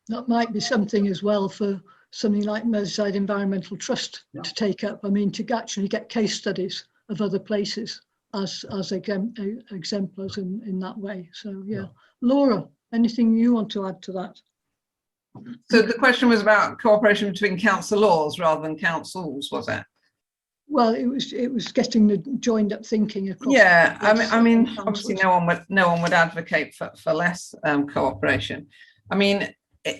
That might be something as well for something like Merseyside Environmental Trust to take up. I mean, to actually get case studies of other places as exemplars in that way. So yeah. Laura, anything you want to add to that? So the question was about cooperation between councillors rather than councils, was it? Well, it was getting the joined up thinking across. Yeah, I mean, obviously no one would advocate for less cooperation. I mean,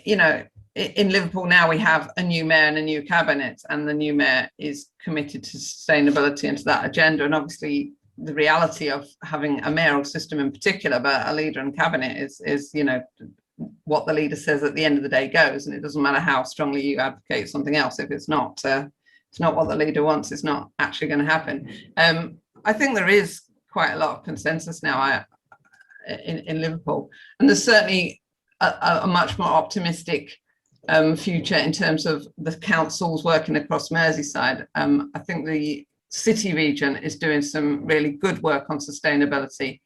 you know, in Liverpool now we have a new mayor and a new cabinet, and the new mayor is committed to sustainability and to that agenda. And obviously the reality of having a mayoral system in particular, but a leader and cabinet is, you know, what the leader says at the end of the day goes, and it doesn't matter how strongly you advocate something else. If it's not what the leader wants, it's not actually going to happen. I think there is quite a lot of consensus now in Liverpool, and there's certainly a much more optimistic future in terms of the councils working across Merseyside. I think the city region is doing some really good work on sustainability,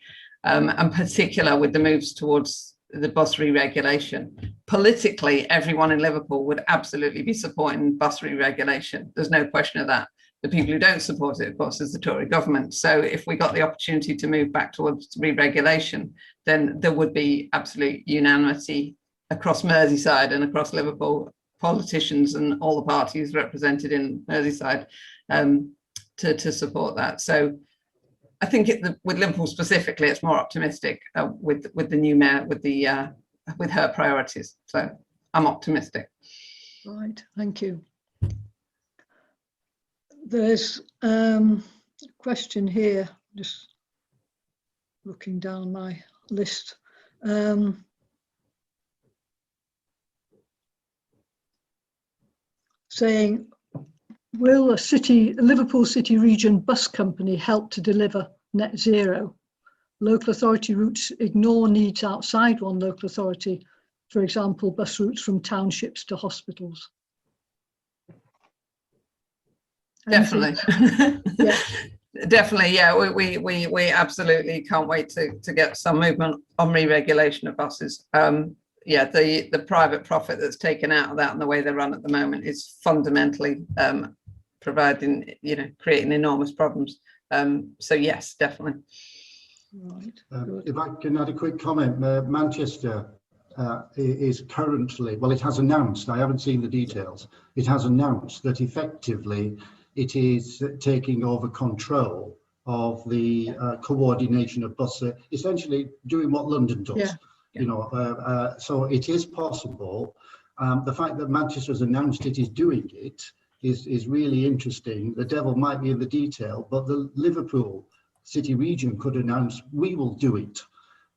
and particular with the moves towards the bus re-regulation. Politically, everyone in Liverpool would absolutely be supporting bus re-regulation. There's no question of that. The people who don't support it, of course, is the Tory government. So if we got the opportunity to move back towards re-regulation, then there would be absolute unanimity across Merseyside and across Liverpool, politicians and all the parties represented in Merseyside to support that. So I think with Liverpool specifically, it's more optimistic with the new mayor, with her priorities. So I'm optimistic. Right, thank you. There's a question here, just looking down my list. Saying, will a Liverpool City Region bus company help to deliver net zero? Local authority routes ignore needs outside one local authority, for example, bus routes from townships to hospitals. Definitely. Yeah. Definitely, yeah. We absolutely can't wait to get some movement on re-regulation of buses. Yeah, the private profit that's taken out of that and the way they run at the moment is fundamentally providing, you know, creating enormous problems. So yes, definitely. Right. If I can add a quick comment, Manchester is currently, well, it has announced, I haven't seen the details, it has announced that effectively it is taking over control of the coordination of bus, essentially doing what London does. Yeah. You know, so it is possible. The fact that Manchester has announced it is doing it is really interesting. The devil might be in the detail, but the Liverpool City Region could announce, we will do it.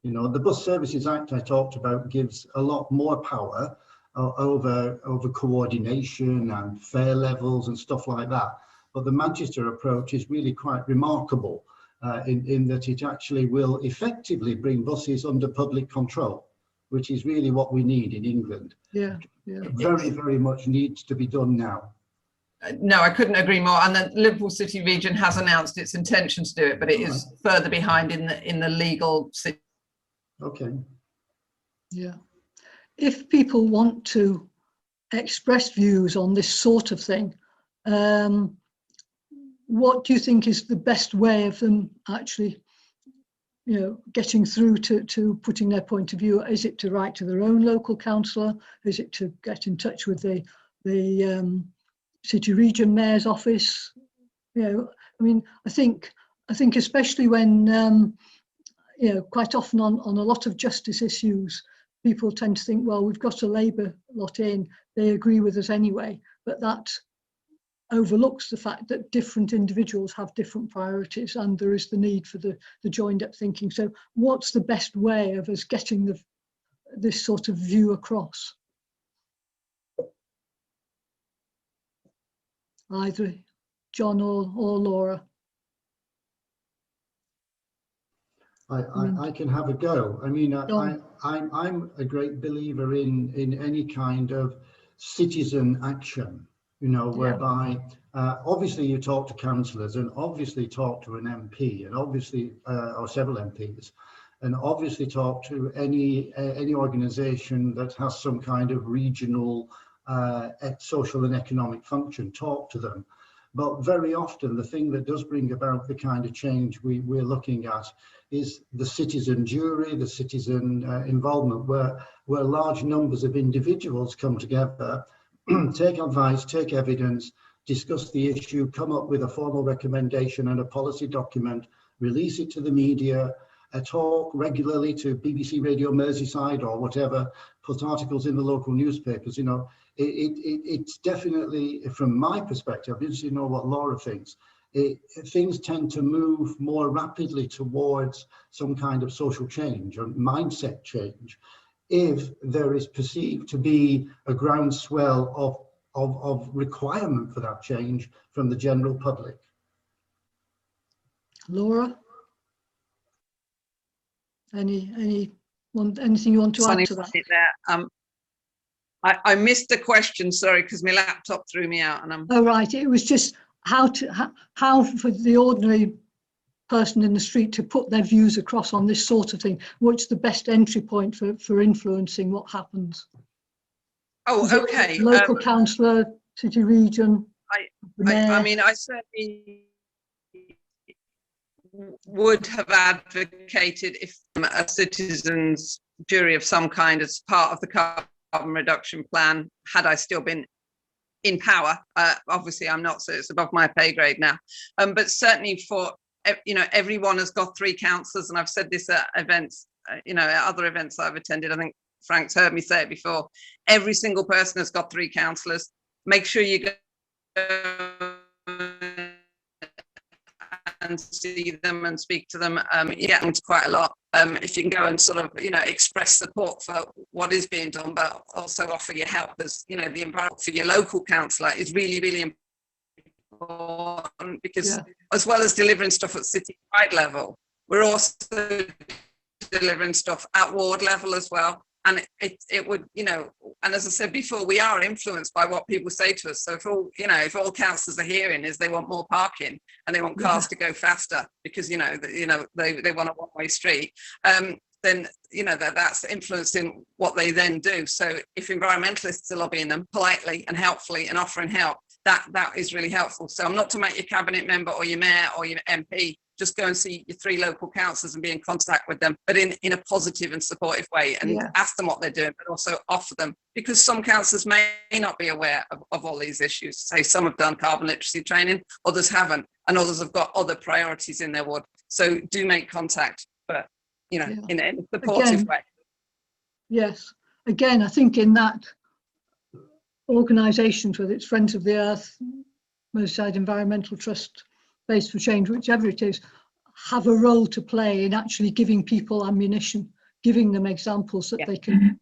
You know, the Bus Services Act I talked about gives a lot more power over coordination and fare levels and stuff like that. But the Manchester approach is really quite remarkable in that it actually will effectively bring buses under public control, which is really what we need in England. Yeah, yeah. Very, very much needs to be done now. No, I couldn't agree more. And the Liverpool City Region has announced its intention to do it, but it is further behind in the legal situation. Okay. Yeah. If people want to express views on this sort of thing, what do you think is the best way of them actually, you know, getting through to putting their point of view? Is it to write to their own local councillor? Is it to get in touch with the City Region Mayor's office? You know, I mean, I think especially when you know, quite often on a lot of justice issues, people tend to think, well, we've got a Labour lot in, they agree with us anyway, but that overlooks the fact that different individuals have different priorities and there is the need for the joined up thinking. So what's the best way of us getting this sort of view across? either John or Laura. I can have a go. I mean, John. I'm a great believer in any kind of citizen action, you know, whereby obviously you talk to councillors and obviously talk to an MP and obviously, or several MPs, and obviously talk to any organisation that has some kind of regional social and economic function, talk to them. But very often the thing that does bring about the kind of change we're looking at is the citizen jury, the citizen involvement, where large numbers of individuals come together, take advice, take evidence, discuss the issue, come up with a formal recommendation and a policy document, release it to the media, talk regularly to BBC Radio Merseyside or whatever, put articles in the local newspapers. You know, it's definitely, from my perspective, I'm interested to know what Laura thinks. Things tend to move more rapidly towards some kind of social change or mindset change if there is perceived to be a groundswell of requirement for that change from the general public. Laura, anything you want to add to that? I missed the question, sorry, because my laptop threw me out. And Oh right, it was just how for the ordinary person in the street to put their views across on this sort of thing. What's the best entry point for influencing what happens? Oh, okay. Local councillor, city region. I mean, I certainly would have advocated if a citizens jury of some kind as part of the carbon reduction plan, had I still been in power. Obviously I'm not, so it's above my pay grade now, but certainly for, you know, everyone has got 3 councillors, and I've said this at events, you know, at other events I've attended. I think Frank's heard me say it before. Every single person has got 3 councillors. Make sure you go and see them and speak to them. You get them to quite a lot. If you can go and sort of, you know, express support for what is being done, but also offer your help as, you know, the environment for your local councillor is really, really important, because as well as delivering stuff at city-wide level, we're also delivering stuff at ward level as well. And it would, you know, and as I said before, we are influenced by what people say to us. So if all, you know, if all councillors are hearing is they want more parking and they want cars to go faster because, you know, they want a one-way street, then, you know, that's influencing what they then do. So if environmentalists are lobbying them politely and helpfully and offering help, that is really helpful. So I'm not to make your cabinet member or your mayor or your MP just go and see your 3 local councillors and be in contact with them, but in a positive and supportive way, and ask them what they're doing, but also offer them, because some councillors may not be aware of all these issues. Say some have done carbon literacy training, others haven't, and others have got other priorities in their ward. So do make contact, but, you know, in a supportive way. Yes, again, I think in that organisations, whether it's Friends of the Earth, Merseyside Environmental Trust, Base for Change, whichever it is, have a role to play in actually giving people ammunition, giving them examples that they can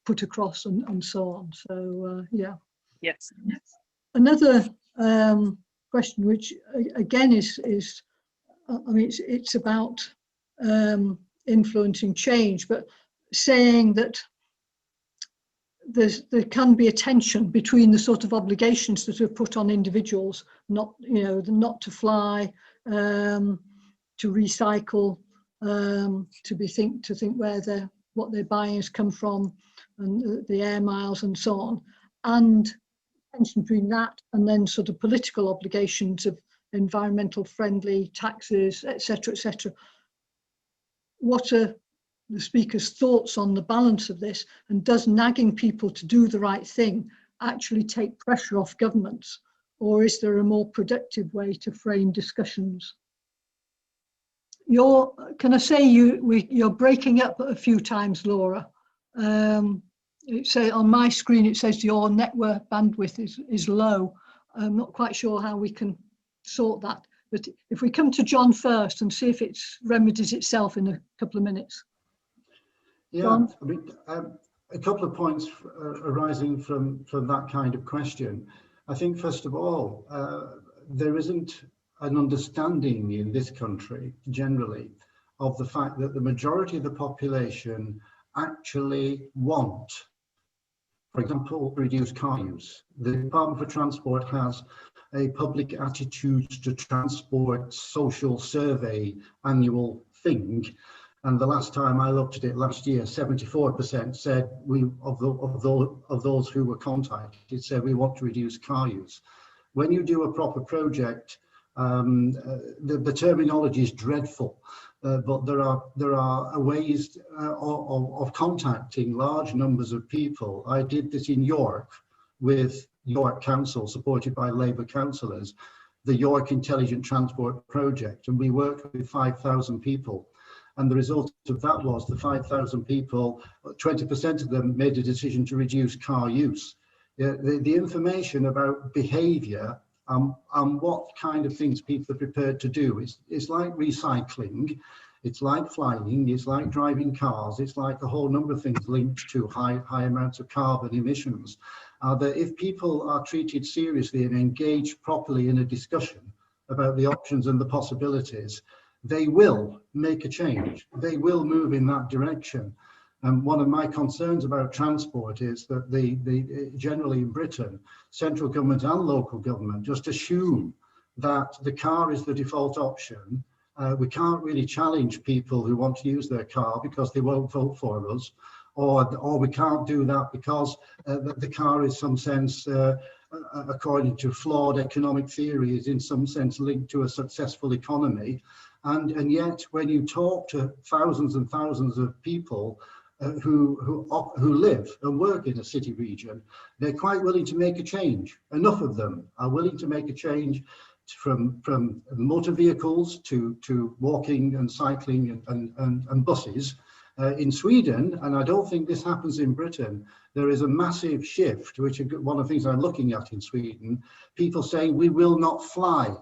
put across and so on. So Yes. Another question, which again is I mean, it's about influencing change, but saying that there can be a tension between the sort of obligations that are put on individuals, not to fly, to recycle, to think where what they're buying has come from, and the air miles and so on, and tension between that and then sort of political obligations of environmental friendly taxes, etc., etc. What are the speaker's thoughts on the balance of this, and does nagging people to do the right thing actually take pressure off governments, or is there a more productive way to frame discussions? Can I say you're breaking up a few times, Laura. On my screen it says your network bandwidth is low. I'm not quite sure how we can sort that, but if we come to John first and see if it remedies itself in a couple of minutes. Yeah, I mean, a couple of points arising from that kind of question. I think, first of all, there isn't an understanding in this country generally of the fact that the majority of the population actually want, for example, reduced car use. The Department for Transport has a public attitudes to transport social survey annual thing. And the last time I looked at it last year, 74% said of those who were contacted said we want to reduce car use. When you do a proper project, the terminology is dreadful, but there are ways of contacting large numbers of people. I did this in York with York Council, supported by Labour councillors, the York Intelligent Transport Project, and we worked with 5,000 people. And the result of that was the 5,000 people, 20% of them made a decision to reduce car use. The information about behaviour and what kind of things people are prepared to do is like recycling, it's like flying, it's like driving cars, it's like a whole number of things linked to high amounts of carbon emissions. That if people are treated seriously and engaged properly in a discussion about the options and the possibilities, they will make a change. They will move in that direction. And one of my concerns about transport is that generally in Britain, central government and local government just assume that the car is the default option. We can't really challenge people who want to use their car because they won't vote for us, or we can't do that because the car is some sense, according to flawed economic theory, is in some sense linked to a successful economy. And yet, when you talk to thousands and thousands of people who live and work in a city region, they're quite willing to make a change. Enough of them are willing to make a change from motor vehicles to walking and cycling and buses. In Sweden, and I don't think this happens in Britain, there is a massive shift, which is one of the things I'm looking at in Sweden. People saying we will not fly.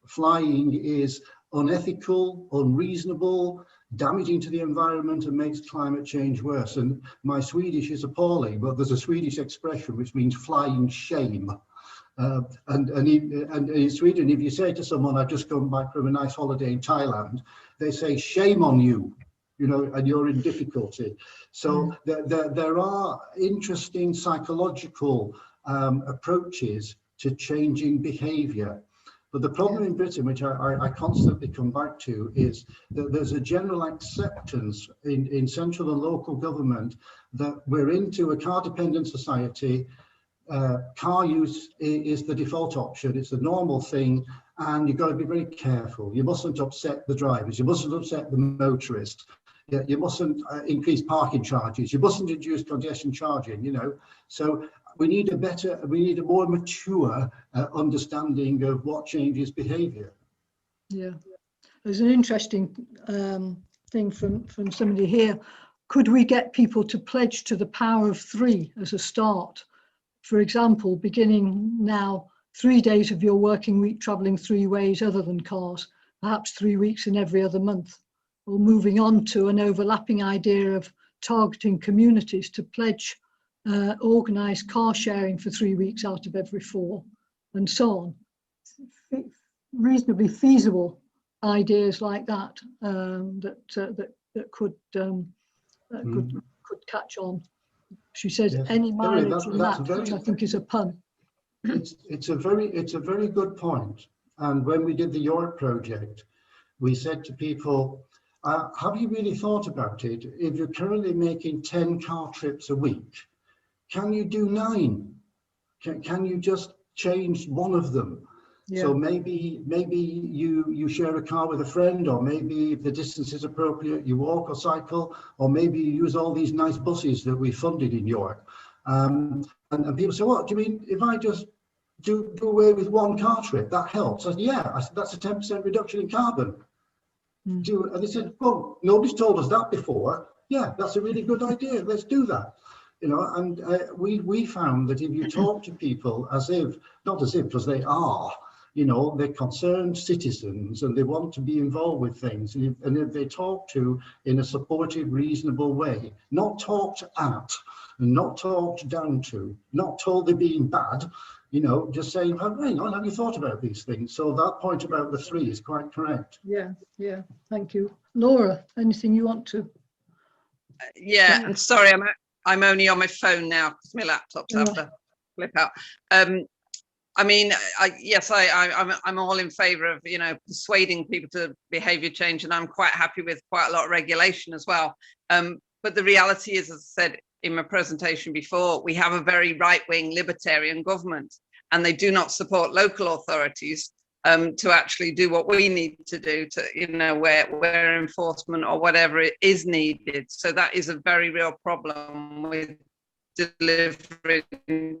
Flying is unethical, unreasonable, damaging to the environment, and makes climate change worse. And my Swedish is appalling, but there's a Swedish expression which means flying shame. And in Sweden, if you say to someone, I've just come back from a nice holiday in Thailand, they say, shame on you, you know, and you're in difficulty. So there are interesting psychological approaches to changing behaviour. But the problem in Britain, which I constantly come back to, is that there's a general acceptance in central and local government that we're into a car-dependent society. Car use is the default option. It's the normal thing, and you've got to be very careful. You mustn't upset the drivers. You mustn't upset the motorists. You mustn't increase parking charges. You mustn't introduce congestion charging, you know. So we need a more mature understanding of what changes behaviour. Yeah, there's an interesting thing from somebody here. Could we get people to pledge to the power of 3 as a start? For example, beginning now, 3 days of your working week travelling 3 ways other than cars, perhaps 3 weeks in every other month, or moving on to an overlapping idea of targeting communities to pledge organised car sharing for 3 weeks out of every 4, and so on. Reasonably feasible ideas like that that could catch on. She says, yes. Any mileage in that, which I think is a pun. It's a very good point. And when we did the York project, we said to people, have you really thought about it? If you're currently making 10 car trips a week, can you do 9? Can you just change one of them? Yeah. So maybe you share a car with a friend, or maybe if the distance is appropriate, you walk or cycle, or maybe you use all these nice buses that we funded in York. And people say, what do you mean if I just do away with 1 car trip? That helps. I said, yeah, that's a 10% reduction in carbon. And they said, well, nobody's told us that before. Yeah, that's a really good idea. Let's do that. You know, and we found that if you talk to people as if, not as if, because they are, you know, they're concerned citizens and they want to be involved with things. And if they talk to in a supportive, reasonable way, not talked at, and not talked down to, not told they're being bad, you know, just saying, oh, hang on, have you thought about these things? So that point about the 3 is quite correct. Yeah, yeah, thank you. Laura, anything you want to? Yeah, and sorry, I'm only on my phone now because my laptop's have to flip out. I mean, yes, I'm all in favour of, you know, persuading people to behaviour change, and I'm quite happy with quite a lot of regulation as well. But the reality is, as I said in my presentation before, we have a very right-wing libertarian government, and they do not support local authorities to actually do what we need to do to, you know, where enforcement or whatever it is needed. So that is a very real problem with delivering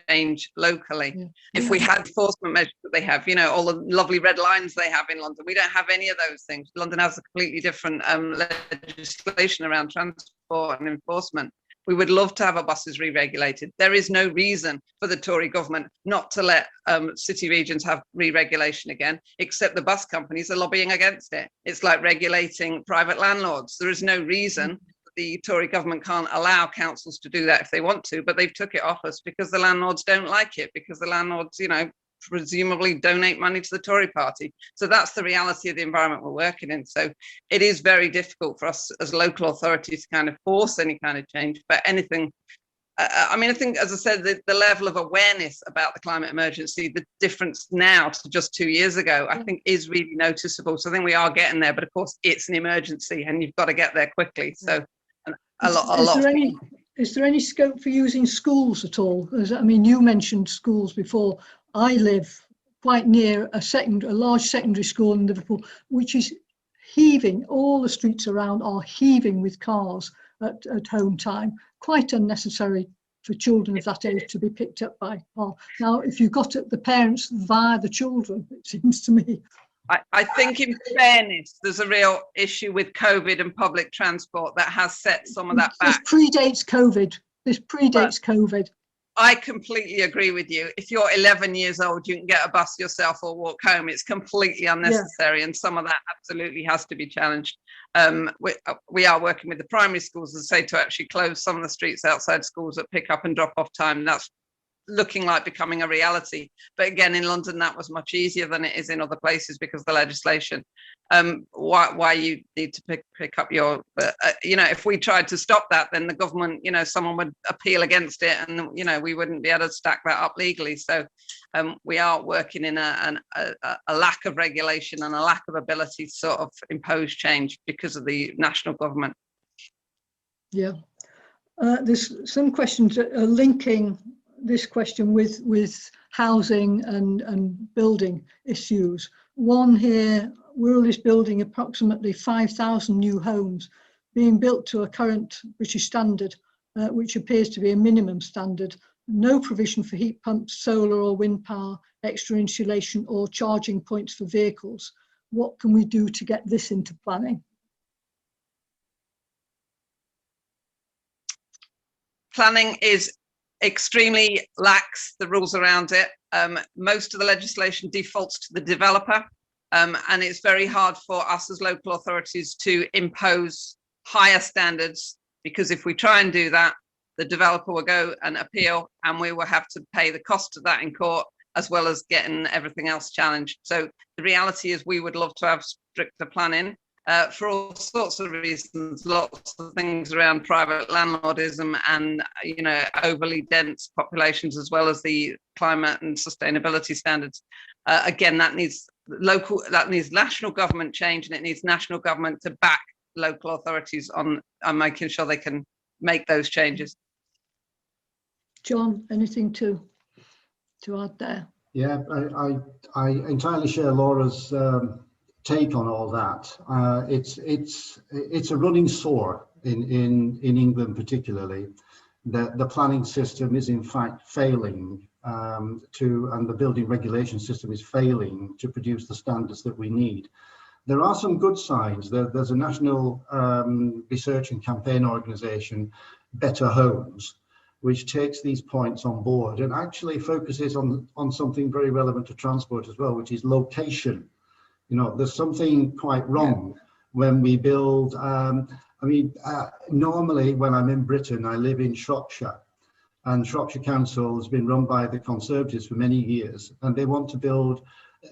change locally. Yeah. If we had enforcement measures that they have, you know, all the lovely red lines they have in London, we don't have any of those things. London has a completely different legislation around transport and enforcement. We would love to have our buses re-regulated. There is no reason for the Tory government not to let city regions have re-regulation again, except the bus companies are lobbying against it. It's like regulating private landlords. There is no reason the Tory government can't allow councils to do that if they want to, but they've took it off us because the landlords don't like it, because the landlords, you know, presumably donate money to the Tory party. So that's the reality of the environment we're working in. So it is very difficult for us as local authorities to kind of force any kind of change, but anything. I mean, I think, as I said, the level of awareness about the climate emergency, the difference now to just 2 years ago, I think is really noticeable. So I think we are getting there, but of course it's an emergency and you've got to get there quickly. So Is there any scope for using schools at all? I mean, you mentioned schools before. I live quite near a large secondary school in Liverpool, which is heaving. All the streets around are heaving with cars at home time. Quite unnecessary for children of that age to be picked up by car. Now, if you got at the parents via the children, it seems to me. I think, in fairness, there's a real issue with COVID and public transport that has set some of that back. This predates COVID. COVID. I completely agree with you. If you're 11 years old, you can get a bus yourself or walk home. It's completely unnecessary, and some of that absolutely has to be challenged. We are working with the primary schools, as I say, to actually close some of the streets outside schools at pick up and drop off time. And that's looking like becoming a reality, but again, in London that was much easier than it is in other places because of the legislation. Why you need to pick up your you know, if we tried to stop that, then the government, you know, someone would appeal against it, and you know, we wouldn't be able to stack that up legally. So we are working in a lack of regulation and a lack of ability to sort of impose change because of the national government. Yeah, there's some questions that are linking this question with housing and building issues. One here, Wirral is building approximately 5,000 new homes being built to a current British standard, which appears to be a minimum standard. No provision for heat pumps, solar or wind power, extra insulation or charging points for vehicles. What can we do to get this into planning? Planning is extremely lax, the rules around it. Most of the legislation defaults to the developer, and it's very hard for us as local authorities to impose higher standards, because if we try and do that, the developer will go and appeal, and we will have to pay the cost of that in court, as well as getting everything else challenged. So the reality is we would love to have stricter planning. For all sorts of reasons, lots of things around private landlordism and, you know, overly dense populations, as well as the climate and sustainability standards. Again, that needs national government change, and it needs national government to back local authorities on making sure they can make those changes. John, anything to add there? Yeah, I entirely share Laura's take on all that. It's a running sore in England, particularly, that the planning system is in fact failing and the building regulation system is failing to produce the standards that we need. There are some good signs. There's a national research and campaign organisation, Better Homes, which takes these points on board and actually focuses on something very relevant to transport as well, which is location. You know, there's something quite wrong when we build. Normally when I'm in Britain, I live in Shropshire, and Shropshire Council has been run by the Conservatives for many years, and they want to build.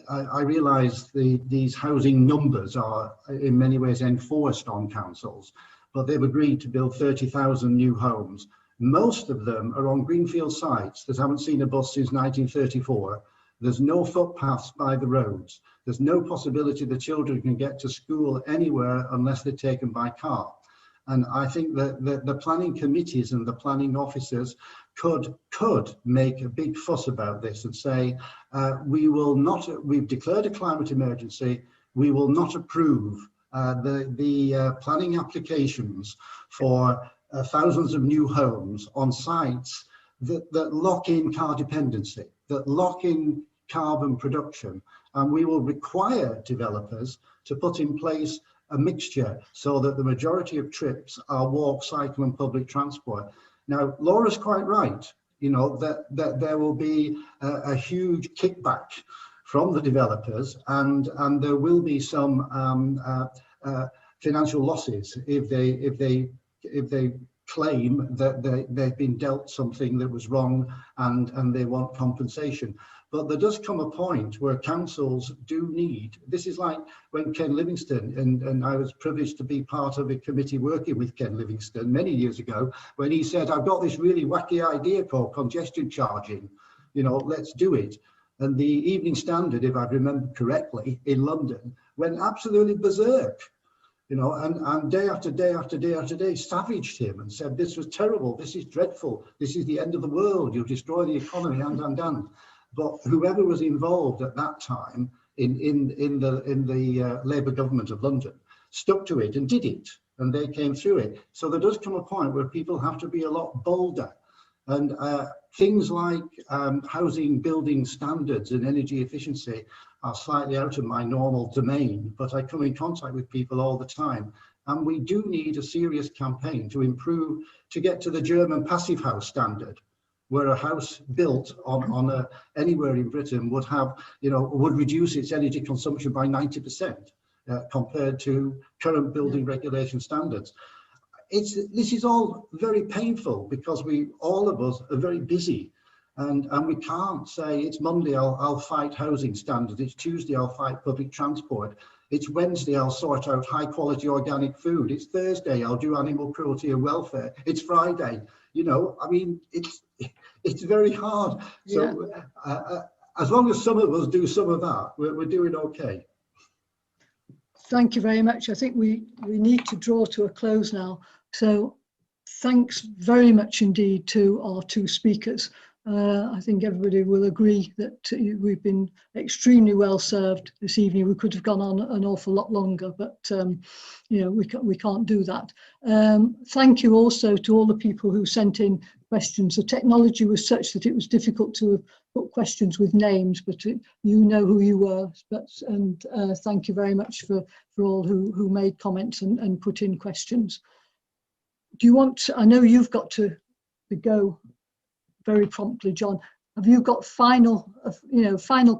I realise these housing numbers are in many ways enforced on councils, but they've agreed to build 30,000 new homes. Most of them are on greenfield sites that haven't seen a bus since 1934. There's no footpaths by the roads. There's no possibility the children can get to school anywhere unless they're taken by car. And I think that the planning committees and the planning officers could make a big fuss about this and say, we've declared a climate emergency, we will not approve the planning applications for thousands of new homes on sites that lock in car dependency, that lock in carbon production, and we will require developers to put in place a mixture so that the majority of trips are walk, cycle and public transport. Now, Laura's quite right, you know, that there will be a huge kickback from the developers, and there will be some financial losses if they claim that they've been dealt something that was wrong and they want compensation. But there does come a point where councils do need, this is like when Ken Livingstone, and I was privileged to be part of a committee working with Ken Livingstone many years ago, when he said, I've got this really wacky idea called congestion charging, you know, let's do it. And the Evening Standard, if I remember correctly, in London, went absolutely berserk. You know, and day after day after day after day savaged him and said, this was terrible, this is dreadful, this is the end of the world, you'll destroy the economy, and. But whoever was involved at that time in the Labour government of London stuck to it and did it, and they came through it. So there does come a point where people have to be a lot bolder, and things like housing building standards and energy efficiency are slightly out of my normal domain, but I come in contact with people all the time, and we do need a serious campaign to improve, to get to the German passive house standard, where a house built on anywhere in Britain would have, you know, would reduce its energy consumption by 90% compared to current building regulation standards. This is all very painful because all of us are very busy, and we can't say it's Monday I'll fight housing standards, it's Tuesday I'll fight public transport, it's Wednesday I'll sort out high quality organic food, it's Thursday I'll do animal cruelty and welfare, it's Friday. You know, I mean, it's very hard. So as long as some of us do some of that, we're doing okay. Thank you very much. I think we need to draw to a close now. So thanks very much indeed to our two speakers. I think everybody will agree that we've been extremely well served this evening. We could have gone on an awful lot longer, but you know, we can't do that. Thank you also to all the people who sent in questions. The technology was such that it was difficult to put questions with names, but you know who you were. And thank you very much for all who made comments and put in questions. Do you want? I know you've got to go very promptly, John. Have you got final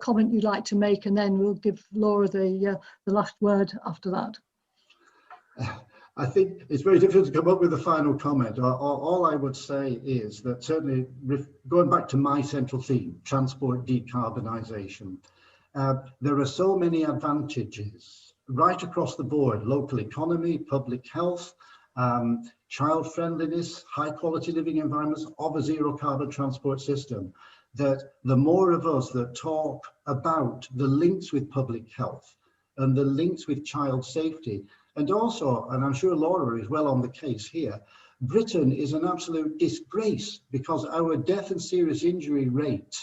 comment you'd like to make, and then we'll give Laura the last word after that. I think it's very difficult to come up with a final comment. All I would say is that certainly going back to my central theme, transport decarbonisation, there are so many advantages right across the board: local economy, public health, child friendliness, high quality living environments of a zero carbon transport system, that the more of us that talk about the links with public health and the links with child safety, and also, and I'm sure Laura is well on the case here, Britain is an absolute disgrace because our death and serious injury rate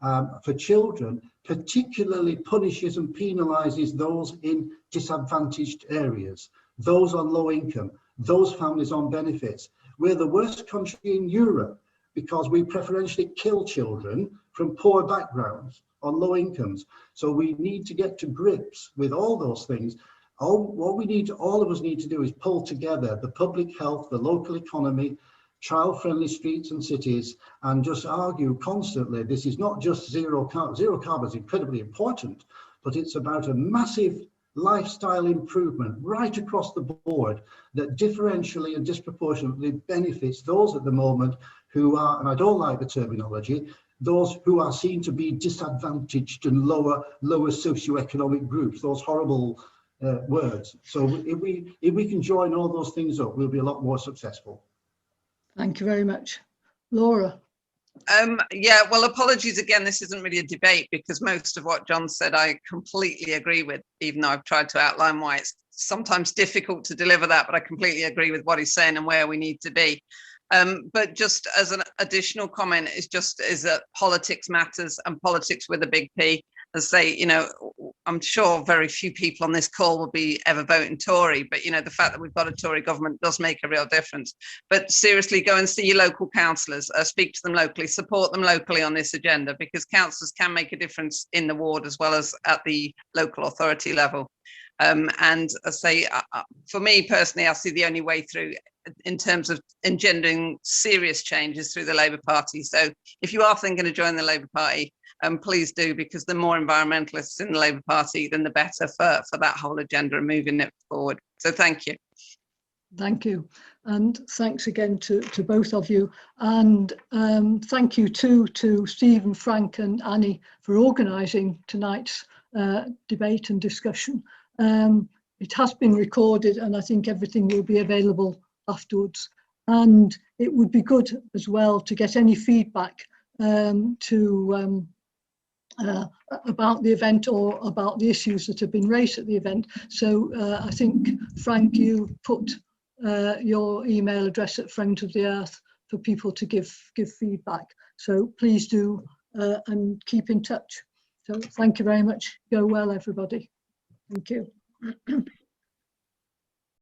for children particularly punishes and penalises those in disadvantaged areas, those on low income, those families on benefits. We're the worst country in Europe because we preferentially kill children from poor backgrounds on low incomes. So we need to get to grips with all those things. All of us need to do is pull together the public health, the local economy, child-friendly streets and cities, and just argue constantly. This is not just zero carbon. Zero carbon is incredibly important, but it's about a massive lifestyle improvement right across the board that differentially and disproportionately benefits those at the moment who are, and I don't like the terminology, those who are seen to be disadvantaged and lower socioeconomic groups, those horrible words. So if we can join all those things up, we'll be a lot more successful. Thank you very much. Laura. Yeah, well, apologies again, this isn't really a debate because most of what John said I completely agree with, even though I've tried to outline why it's sometimes difficult to deliver that, but I completely agree with what he's saying and where we need to be. But just as an additional comment, is that politics matters, and politics with a big P. As say, you know, I'm sure very few people on this call will be ever voting Tory, but you know, the fact that we've got a Tory government does make a real difference. But seriously, go and see your local councillors, speak to them locally, support them locally on this agenda, because councillors can make a difference in the ward as well as at the local authority level. And I say, for me personally, I see the only way through in terms of engendering serious changes through the Labour Party. So if you are thinking of joining the Labour Party, please do, because the more environmentalists in the Labour Party, then the better for that whole agenda and moving it forward. So thank you. Thank you. And thanks again to both of you. And thank you too to Stephen, Frank and Annie for organising tonight's debate and discussion. It has been recorded and I think everything will be available afterwards. And it would be good as well to get any feedback about the event or about the issues that have been raised at the event. So I think, Frank, you put your email address at Friends of the Earth for people to give feedback. So please do and keep in touch. So thank you very much. Go well, everybody. Thank you.